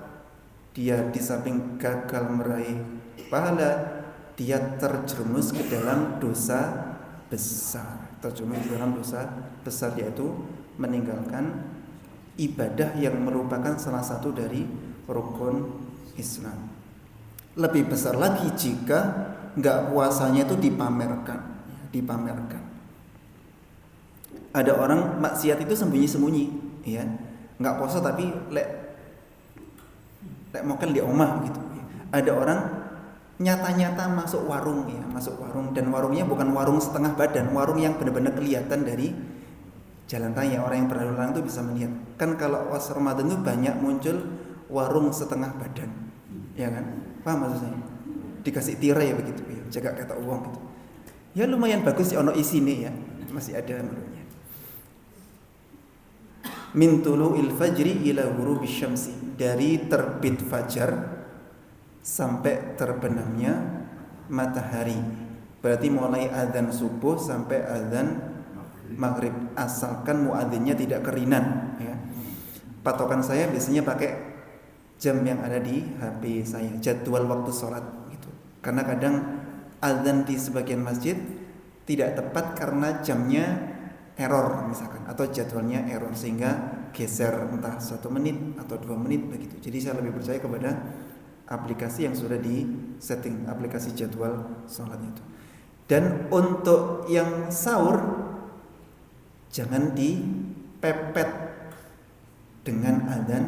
dia di samping gagal meraih pahala, dia terjerumus ke dalam dosa besar. Terjerumus ke dalam dosa besar, yaitu meninggalkan ibadah yang merupakan salah satu dari rukun Islam. Lebih besar lagi jika nggak puasanya itu dipamerkan. Ada orang maksiat itu sembunyi-sembunyi, ya, nggak puasa tapi lek makan di omah gitu. Ada orang nyata-nyata masuk warung dan warungnya bukan warung setengah badan, warung yang benar-benar kelihatan dari jalan raya, orang yang berlalu lalang itu bisa melihat. Kan kalau pas Ramadan itu banyak muncul warung setengah badan, ya kan? Paham maksudnya? Dikasih tirai begitu, ya, jaga kata uang gitu. Ya lumayan bagus ya, ono isine ya, masih ada menurutnya. Min tulu'il fajri ila ghurubisy syamsi, dari terbit fajar sampai terbenamnya matahari. Berarti mulai azan subuh sampai azan maghrib, asalkan muadzinnya tidak kerinan ya. Patokan saya biasanya pakai jam yang ada di HP saya, jadwal waktu sholat gitu. Karena kadang azan di sebagian masjid tidak tepat karena jamnya error misalkan, atau jadwalnya error sehingga geser entah 1 menit atau 2 menit begitu. Jadi saya lebih percaya kepada aplikasi yang sudah di setting, aplikasi jadwal sholat itu. Dan untuk yang sahur jangan dipepet dengan adzan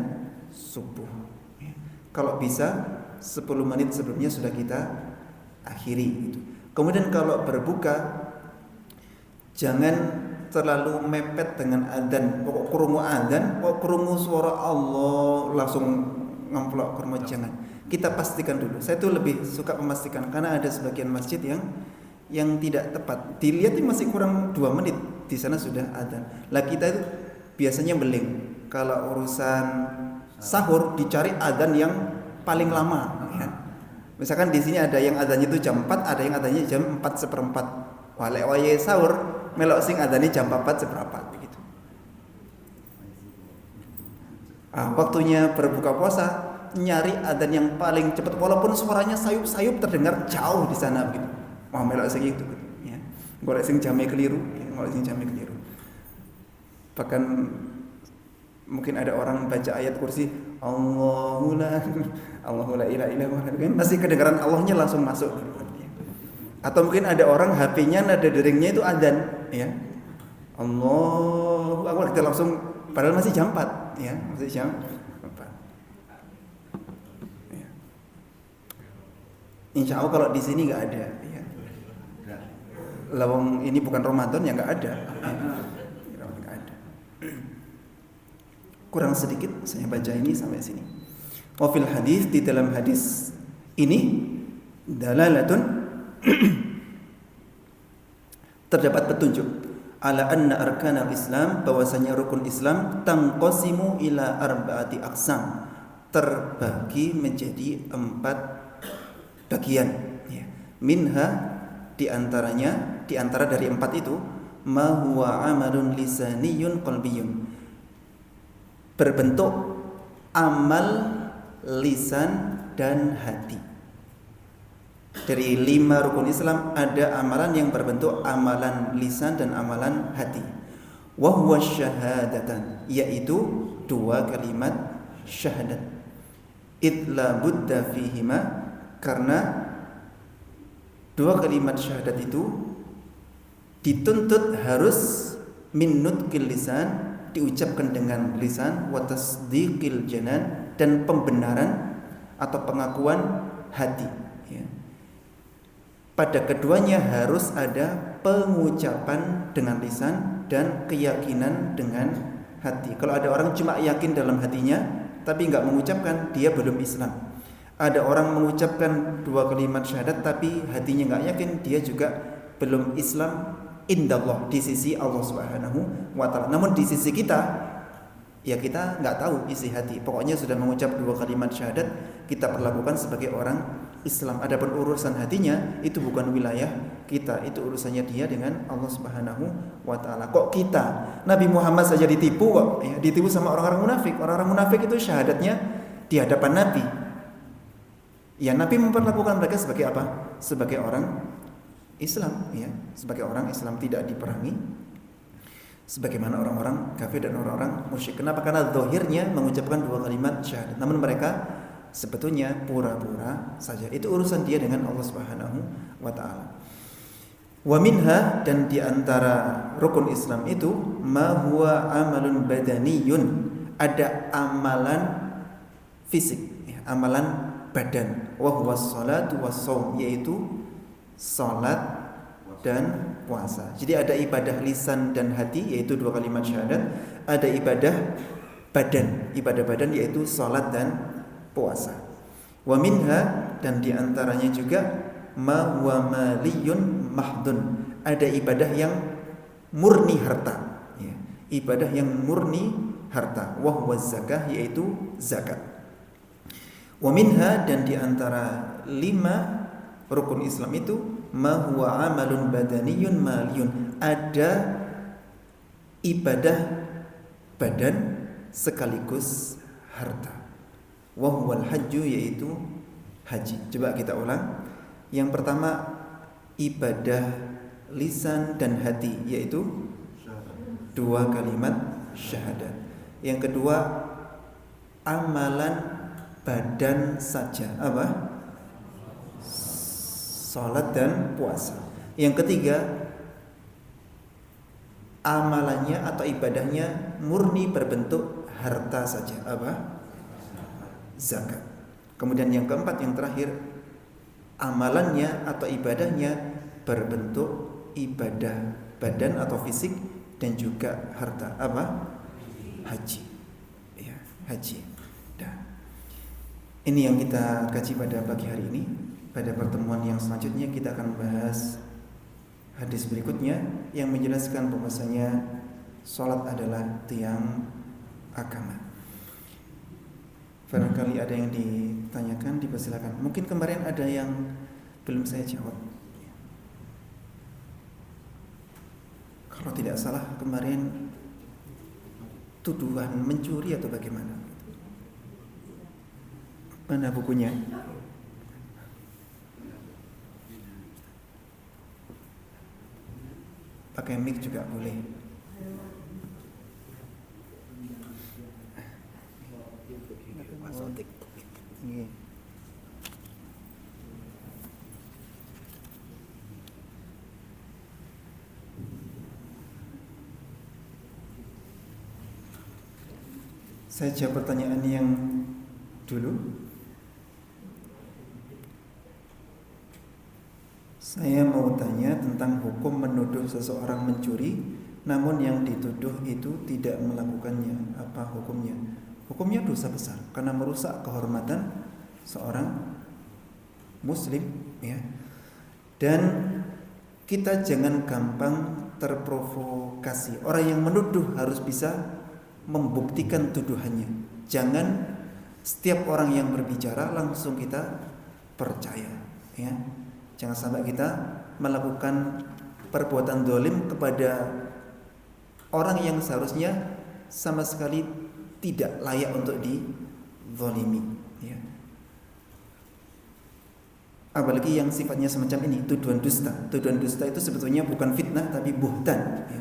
subuh. Kalau bisa 10 menit sebelumnya sudah kita akhiri gitu. Kemudian kalau berbuka jangan terlalu mepet dengan adzan. Pokok krungu adzan, pokok krungu suara Allah langsung ngemplok kurma, jangan. Kita pastikan dulu. Saya tuh lebih suka memastikan karena ada sebagian masjid yang tidak tepat. Dilihat ini masih kurang 2 menit, di sana sudah adzan. Lah kita itu biasanya beling. Kalau urusan sahur dicari adzan yang paling lama ya. Misalkan di sini ada yang adzannya itu jam 4, ada yang adzannya jam 4:04. Wah, lek wayahe sahur melok sing adzannya jam 4:04 begitu. Waktunya berbuka puasa nyari adzan yang paling cepat walaupun suaranya sayup-sayup terdengar jauh di sana begitu. Wah, melok sing itu gitu, ya. Golek sing jame keliru, ya, golek sing jame keliru. Bahkan mungkin ada orang baca ayat kursi Allahu la ilaha illallah, masih kedengaran Allahnya langsung masuk. Atau mungkin ada orang HP-nya nada deringnya itu adzan, ya. Allahu Akbar, kita langsung padahal masih jam 4, ya, masih jam Insya Allah kalau di sini nggak ada. Ya. Lawang ini bukan Ramadan ya nggak ada. Nggak ada. Kurang sedikit saya baca ini sampai sini. Wafil hadis, di dalam hadis ini dalalatun terdapat petunjuk ala anna arkanal Islam, bahwasanya rukun Islam tanqasimu ila arba'ati aqsam, terbagi menjadi 4 bagian ya. Minha, di antara dari 4 itu, ma huwa amalun lisaniyun qalbiyun, berbentuk amal lisan dan hati. Dari 5 rukun Islam ada amalan yang berbentuk amalan lisan dan amalan hati. Wa huwa syahadatan, yaitu 2 kalimat syahadat. Idla budda fihima, karena 2 kalimat syahadat itu dituntut harus min nutqil lisan, diucapkan dengan lisan, wa tasdiqil janan, dan pembenaran atau pengakuan hati ya. Pada keduanya harus ada pengucapan dengan lisan dan keyakinan dengan hati. Kalau ada orang cuma yakin dalam hatinya tapi nggak mengucapkan, dia belum Islam. Ada orang mengucapkan 2 kalimat syahadat tapi hatinya nggak yakin, dia juga belum Islam indallah, di sisi Allah Subhanahu wa taala. Namun di sisi kita, ya kita nggak tahu isi hati. Pokoknya sudah mengucap 2 kalimat syahadat, kita perlakukan sebagai orang Islam. Adapun urusan hatinya itu bukan wilayah kita, itu urusannya dia dengan Allah Subhanahu wa taala. Kok kita, Nabi Muhammad saja ditipu kok, ya, ditipu sama orang-orang munafik. Orang-orang munafik itu syahadatnya di hadapan Nabi. Ya, Nabi memperlakukan mereka sebagai apa? Sebagai orang Islam, ya, sebagai orang Islam, tidak diperangi sebagaimana orang-orang kafir dan orang-orang musyrik. Kenapa? Karena zahirnya mengucapkan 2 kalimat syahadat, namun mereka sebetulnya pura-pura saja. Itu urusan dia dengan Allah Subhanahu wa taala. Wa minha, dan di antara rukun Islam itu, ma huwa amalun badaniyun, ada amalan fisik, ya, amalan badan. Wa huwa sholatu was shaum, yaitu salat dan puasa. Jadi ada ibadah lisan dan hati, yaitu 2 kalimat syahadat. Ada ibadah badan, ibadah badan yaitu salat dan puasa. Wa minha, dan diantaranya juga ma huwa maliyun mahdun, ada ibadah yang murni harta ya. Ibadah yang murni harta. Wa huwa zakah, yaitu zakat. Wa minha, dan diantara 5 rukun Islam itu, ma huwa amalun badaniyun maliyun, ada ibadah badan sekaligus harta. Wa huwal hajju, yaitu haji. Coba kita ulang. Yang pertama ibadah lisan dan hati, yaitu 2 kalimat syahadat. Yang kedua amalan badan saja, apa? Salat dan puasa. Yang ketiga amalannya atau ibadahnya murni berbentuk harta saja, apa? Zakat. Kemudian yang keempat, yang terakhir, amalannya atau ibadahnya berbentuk ibadah badan atau fisik dan juga harta, apa? Haji. Ya, haji. Nah, ini yang kita kaji pada pagi hari ini. Pada pertemuan yang selanjutnya kita akan bahas hadis berikutnya yang menjelaskan bahwasanya salat adalah tiang agama. Barangkali ada yang ditanyakan, dipersilakan. Mungkin kemarin ada yang belum saya jawab. Kalau tidak salah kemarin tuduhan mencuri atau bagaimana? Mana bukunya? Pakai mic juga boleh. Saya jawab pertanyaan yang dulu. Saya mau tanya tentang hukum menuduh seseorang mencuri, namun yang dituduh itu tidak melakukannya. Apa hukumnya? Hukumnya dosa besar karena merusak kehormatan seorang muslim, ya. Dan kita jangan gampang terprovokasi. Orang yang menuduh harus bisa membuktikan tuduhannya. Jangan setiap orang yang berbicara langsung kita percaya, ya. Jangan sampai kita melakukan perbuatan zalim kepada orang yang seharusnya sama sekali tidak layak untuk dizalimi, ya. Apalagi yang sifatnya semacam ini, tuduhan dusta. Tuduhan dusta itu sebetulnya bukan fitnah tapi buhtan, ya.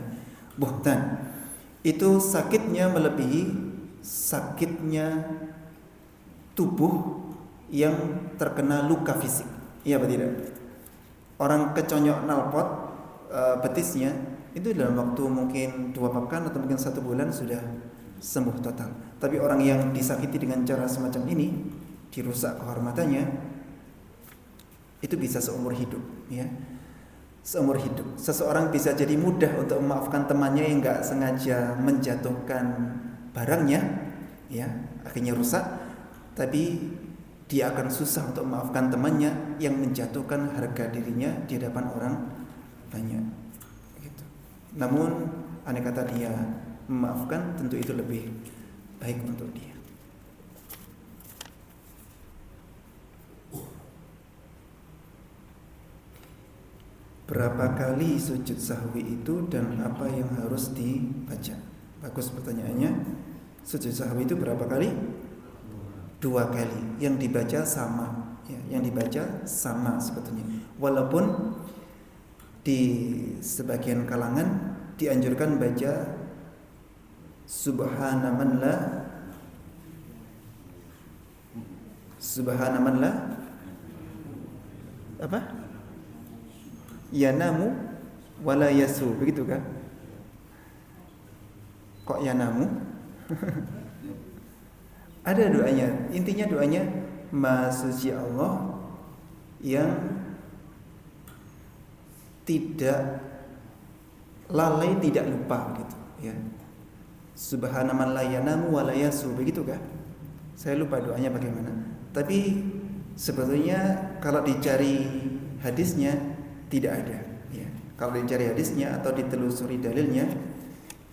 Buhtan itu sakitnya melebihi sakitnya tubuh yang terkena luka fisik, iya apa tidak? Orang keconyok knalpot betisnya itu dalam waktu mungkin 2 pekan atau mungkin 1 bulan sudah sembuh total. Tapi orang yang disakiti dengan cara semacam ini, dirusak kehormatannya, itu bisa seumur hidup, ya. Seumur hidup. Seseorang bisa jadi mudah untuk memaafkan temannya yang nggak sengaja menjatuhkan barangnya, ya, akhirnya rusak. Tapi dia akan susah untuk memaafkan temannya yang menjatuhkan harga dirinya di hadapan orang banyak, gitu. Namun andai kata dia memaafkan, tentu itu lebih baik untuk dia. Berapa kali sujud sahwi itu dan apa yang harus dibaca? Bagus pertanyaannya. Sujud sahwi itu berapa kali? 2 kali. Yang dibaca sama, ya, yang dibaca sama sebetulnya. Walaupun di sebagian kalangan dianjurkan baca subhanaman la apa? Yanamu wala yasu, begitu kan? Kok yanamu? Ada doanya, intinya doanya Maha Suci Allah yang tidak lalai, tidak lupa, gitu, ya. Subhanaman la yanamu wa la yasu, begitu kan? Saya lupa doanya bagaimana. Tapi sebetulnya kalau dicari hadisnya tidak ada, ya. Kalau dicari hadisnya atau ditelusuri dalilnya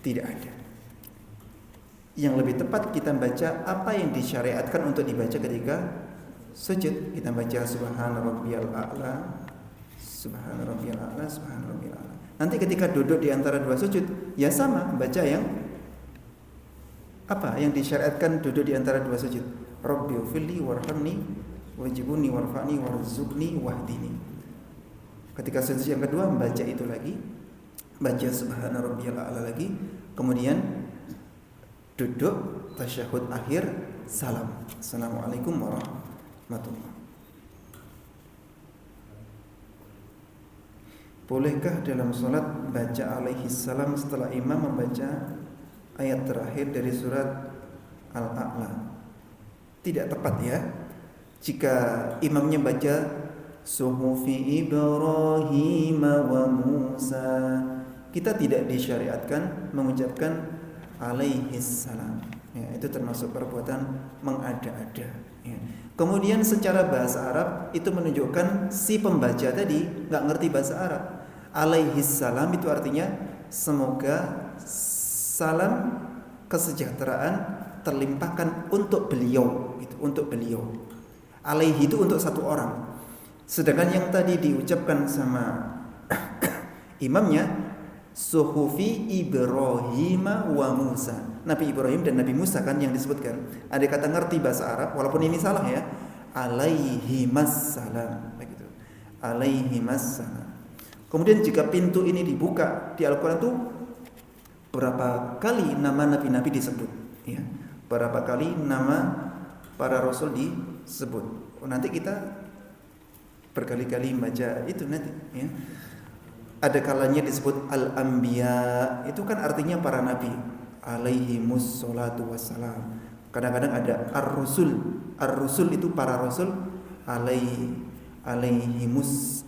tidak ada. Yang lebih tepat kita baca apa yang disyariatkan untuk dibaca ketika sujud. Kita baca subhana rabbiyal a'la, subhana rabbiyal a'la, subhana rabbiyal a'la. Nanti ketika duduk di antara 2 sujud, ya sama, baca yang apa yang disyariatkan duduk di antara 2 sujud. Rabbighfirli warhamni wajibuni warfa'ni warzuqni wahdini. Ketika sujud yang kedua membaca itu lagi, baca subhana rabbiyal a'la lagi, kemudian duduk tasyahud akhir, salam, assalamualaikum warahmatullahi. Bolehkah dalam sholat baca alaihi salam setelah imam membaca ayat terakhir dari surat Al-A'la? Tidak tepat, ya. Jika imamnya baca suhufi Ibrahim wa Musa, kita tidak disyariatkan mengucapkan alaihi salam, ya. Itu termasuk perbuatan mengada-ada, ya. Kemudian secara bahasa Arab itu menunjukkan si pembaca tadi nggak ngerti bahasa Arab. Alaihi salam itu artinya semoga salam kesejahteraan terlimpahkan untuk beliau, gitu, untuk beliau. Alaihi itu untuk 1 orang. Sedangkan yang tadi diucapkan sama imamnya suhufi Ibrahim wa Musa. Nabi Ibrahim dan Nabi Musa kan yang disebutkan. Ada kata ngerti bahasa Arab walaupun ini salah, ya. Alaihimassalam, begitu. Alaihimassalam. Kemudian jika pintu ini dibuka di Al-Qur'an itu berapa kali nama nabi-nabi disebut, ya. Berapa kali nama para rasul disebut. Nanti kita berkali-kali baca itu nanti, ya. Ada kalanya disebut al-anbiya, itu kan artinya para nabi, alaihimus salatu wassalam. Kadang-kadang ada ar-rusul. Ar-rusul itu para rasul, alaihimus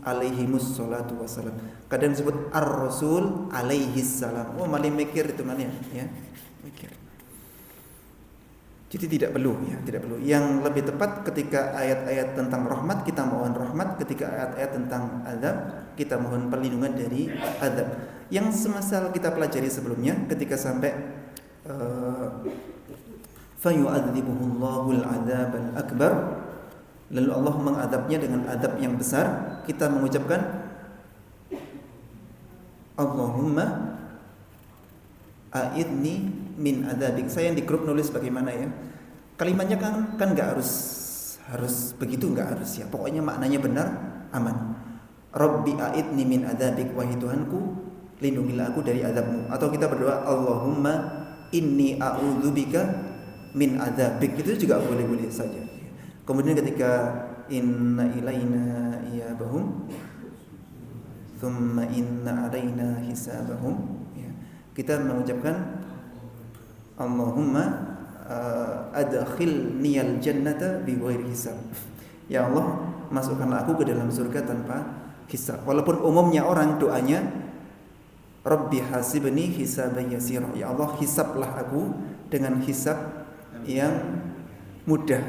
salatu wassalam. Kadang disebut ar-rasul alaihis salam. Oh, malah mikir hitungannya ya. Mikir. Jadi tidak perlu ya, tidak perlu. Yang lebih tepat ketika ayat-ayat tentang rahmat kita mohon rahmat, ketika ayat-ayat tentang azab kita mohon perlindungan dari azab. Yang semisal kita pelajari sebelumnya ketika sampai fayu'adzibuhullahul adzabal akbar, lalu Allah mengadabnya dengan adab yang besar, kita mengucapkan Allahumma a'idni min adzabik. Saya yang di grup nulis bagaimana ya? Kalimatnya kan enggak harus begitu, enggak harus ya. Pokoknya maknanya benar, aman. Rabbi a'idni min adzabik, wahai Tuhanku, lindungilah aku dari azabmu. Atau kita berdoa Allahumma inni a'udzubika min adzabik. Itu juga boleh-boleh saja. Kemudian ketika inna ilaina iyabahum thumma inna alaina hisabahum ya, kita mengucapkan Allahumma adkhilniyal jannata bighairi hisab. Ya Allah, masukkanlah aku ke dalam surga tanpa hisab. Walaupun umumnya orang doanya Rabbi hasibni hisaban yasira. Ya Allah, hisablah aku dengan hisab yang mudah.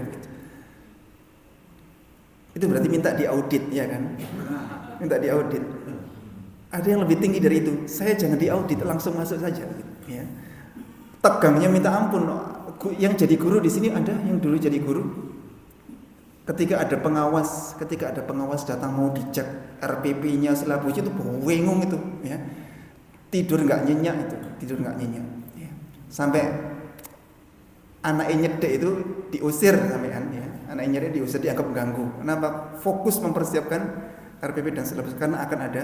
Itu berarti minta diaudit ya kan? Minta diaudit. Ada yang lebih tinggi dari itu. Saya jangan diaudit, langsung masuk saja ya. Tegangnya minta ampun. Yang jadi guru di sini ada yang dulu jadi guru. Ketika ada pengawas datang mau dicek RPP-nya selabusnya itu bingung itu ya. Tidur enggak nyenyak ya. Sampai anaknya nyedek itu diusir sampean ya. Anaknya nyedek diusir, dianggap mengganggu. Kenapa? Fokus mempersiapkan RPP dan selabus karena akan ada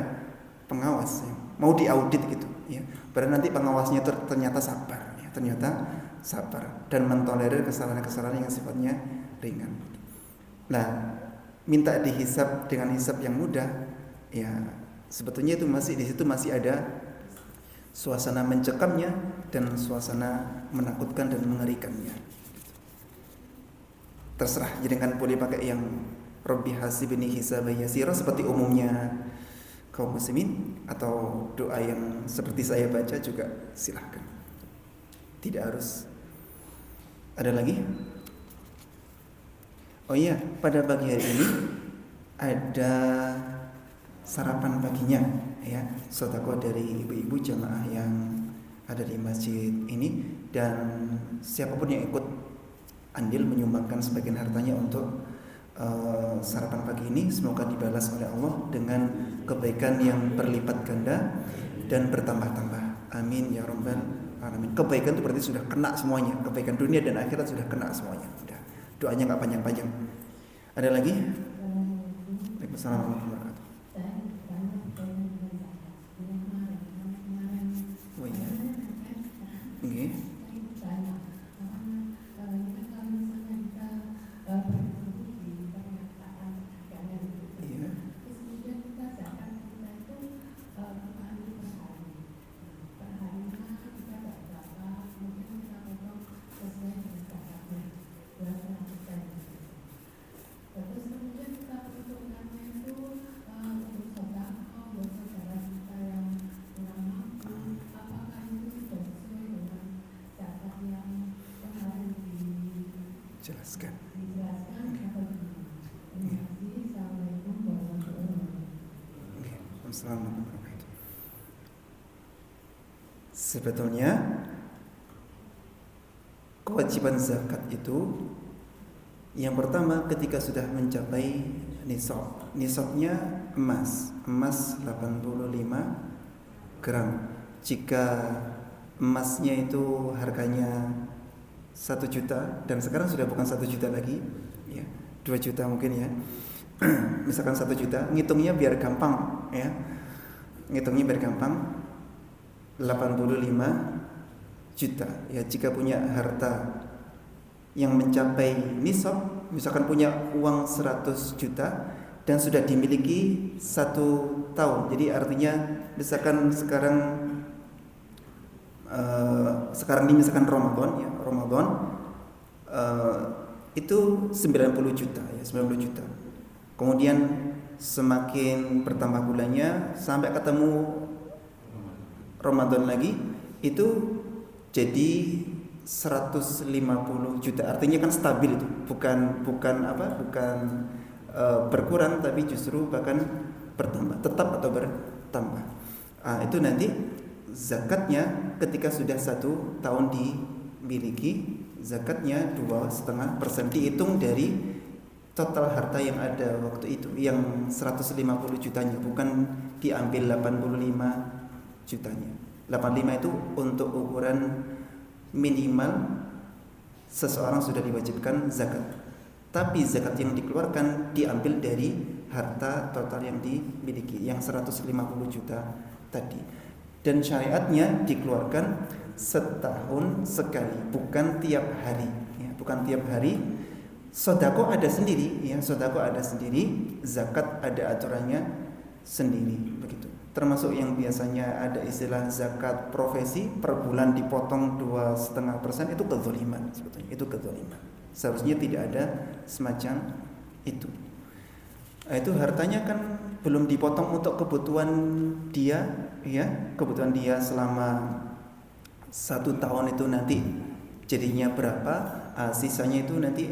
pengawas ya. Mau diaudit gitu ya. Berarti nanti pengawasnya ternyata sabar ya. Ternyata sabar dan mentolerir kesalahan-kesalahan yang sifatnya ringan. Nah, minta dihisab dengan hisab yang mudah, ya sebetulnya itu di situ masih ada suasana mencekamnya dan suasana menakutkan dan mengerikannya. Terserah, jadi kan boleh pakai yang Rabbi hasibni hisaban yasira seperti umumnya kaum muslimin, atau doa yang seperti saya baca juga silahkan. Tidak harus. Ada lagi? Oh iya, pada pagi hari ini ada sarapan paginya ya, sedekah dari ibu-ibu jamaah yang ada di masjid ini, dan siapapun yang ikut andil menyumbangkan sebagian hartanya untuk sarapan pagi ini, semoga dibalas oleh Allah dengan kebaikan yang berlipat ganda dan bertambah-tambah. Amin ya rabbal alamin. Kebaikan itu berarti sudah kena semuanya, kebaikan dunia dan akhirat sudah kena semuanya. Sudah. Doanya enggak panjang-panjang. Ada lagi? Waalaikumsalam warahmatullahi wabarakatuh. Oh iya. Nggih. Jelaskan. Sebetulnya kewajiban zakat itu yang pertama ketika sudah mencapai nisab. Nisabnya emas 85 gram. Jika emasnya itu harganya 1 juta dan sekarang sudah bukan 1 juta lagi ya, 2 juta mungkin ya. Misalkan 1 juta, ngitungnya biar gampang ya. Ngitungnya biar gampang 85 juta ya. Jika punya harta yang mencapai nisab, misalkan punya uang 100 juta dan sudah dimiliki 1 tahun. Jadi artinya misalkan sekarang ini misalkan Ramadan ya, itu 90 juta ya, 90 juta. Kemudian semakin bertambah bulannya sampai ketemu Ramadan lagi itu jadi 150 juta. Artinya kan stabil itu, bukan berkurang, tapi justru bahkan bertambah, tetap atau bertambah. Itu nanti zakatnya ketika sudah 1 tahun dimiliki, zakatnya 2,5% dihitung dari total harta yang ada waktu itu, yang 150 jutanya, bukan diambil 85 jutanya. 85 itu untuk ukuran minimal seseorang sudah diwajibkan zakat. Tapi zakat yang dikeluarkan diambil dari harta total yang dimiliki, yang 150 juta tadi. Dan syariatnya dikeluarkan setahun sekali, bukan tiap hari, ya, bukan tiap hari. Sodako ada sendiri, ya, sodako ada sendiri, zakat ada aturannya sendiri, begitu. Termasuk yang biasanya ada istilah zakat profesi, per bulan dipotong 2,5%, itu kezaliman sebetulnya, itu kezaliman. Seharusnya tidak ada semacam itu. Itu hartanya kan belum dipotong untuk kebutuhan dia, ya, kebutuhan dia selama 1 tahun itu nanti jadinya berapa, sisanya itu nanti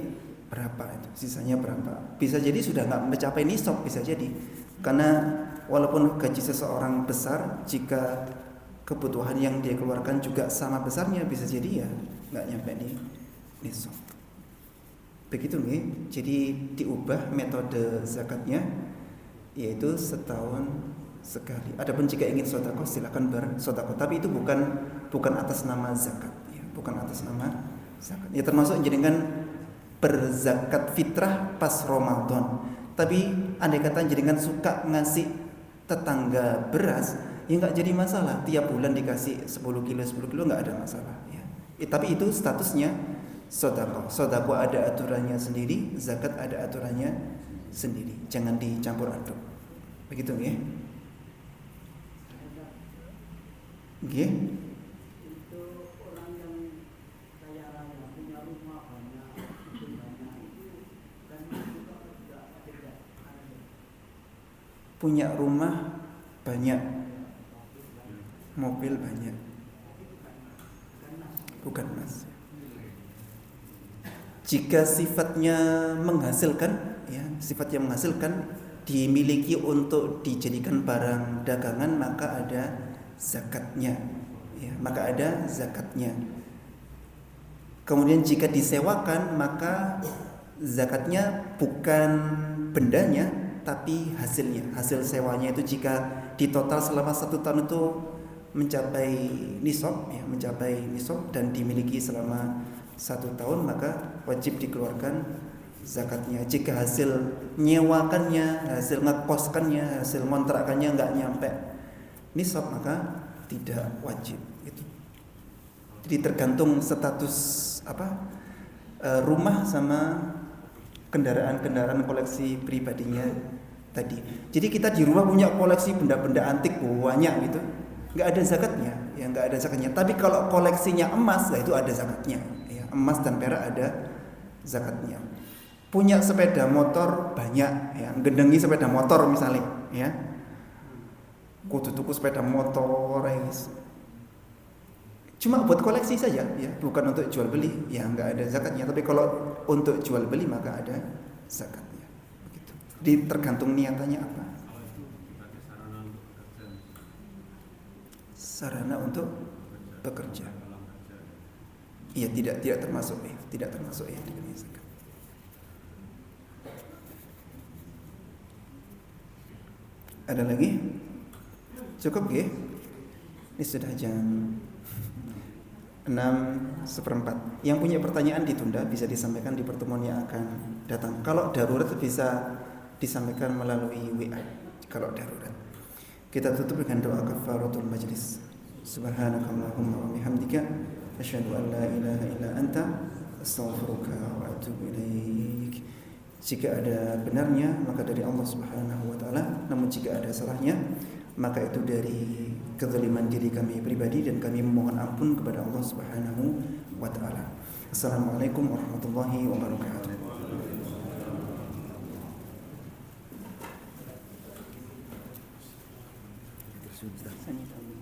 berapa, itu sisanya berapa. Bisa jadi sudah nggak mencapai nisab, bisa jadi, karena walaupun gaji seseorang besar, jika kebutuhan yang dia keluarkan juga sama besarnya, bisa jadi ya nggak nyampe di nisab. Begitu nih. Jadi diubah metode zakatnya, yaitu setahun sekali. Adapun jika ingin sedekah silakan bersedekah, tapi itu bukan atas nama zakat, ya, bukan atas nama zakat. Ya termasuk jenengan berzakat fitrah pas Ramadan. Tapi andai kata jenengan suka ngasih tetangga beras, ya nggak jadi masalah. Tiap bulan dikasih 10 kilo nggak ada masalah, ya. Tapi itu statusnya sedekah. Sedekah ada aturannya sendiri, zakat ada aturannya sendiri. Jangan dicampur aduk. Begitu ya. Nggih. Itu orang yang kaya raya punya rumah banyak, itu kan juga beda. Punya rumah banyak, mobil banyak, bukan mas. Jika sifatnya menghasilkan, ya, sifatnya menghasilkan, dimiliki untuk dijadikan barang dagangan, maka ada zakatnya, ya, maka ada zakatnya. Kemudian jika disewakan, maka zakatnya bukan bendanya, tapi hasilnya. Hasil sewanya itu jika ditotal selama 1 tahun itu mencapai nisab, ya, mencapai nisab dan dimiliki selama 1 tahun, maka wajib dikeluarkan zakatnya. Jika hasil nyewakannya, hasil ngekoskannya, hasil kontrakannya nggak nyampe nisab, maka tidak wajib. Itu. Jadi tergantung status rumah sama kendaraan koleksi pribadinya tadi. Jadi kita di rumah punya koleksi benda-benda antik banyak gitu, nggak ada zakatnya, ya nggak ada zakatnya. Tapi kalau koleksinya emas, nah itu ada zakatnya. Ya, emas dan perak ada zakatnya. Punya sepeda motor banyak, ya, gendengi sepeda motor misalnya, ya. Kudu tuku sepeda motor, guys. Cuma buat koleksi saja, ya, bukan untuk jual beli, ya nggak ada zakatnya. Tapi kalau untuk jual beli maka ada zakatnya. Begitu. Jadi tergantung niatannya apa. Sarana untuk bekerja. Iya, tidak termasuk, ya, tidak termasuk ya dengan zakat. Ada lagi? Cukup ya? Ini sudah jam 6:04. Yang punya pertanyaan ditunda, bisa disampaikan di pertemuan yang akan datang. Kalau darurat bisa disampaikan melalui WA. Kalau darurat. Kita tutup dengan doa kafaratul majlis. Subhanakallahumma wa bihamdika asyhadu an la ilaha illa anta astaghfiruka wa atubu ilaik. Jika ada benarnya maka dari Allah Subhanahu wa taala, namun jika ada salahnya maka itu dari kezaliman diri kami pribadi, dan kami memohon ampun kepada Allah Subhanahu wa taala. Assalamualaikum warahmatullahi wabarakatuh. sudah. Sanitasi.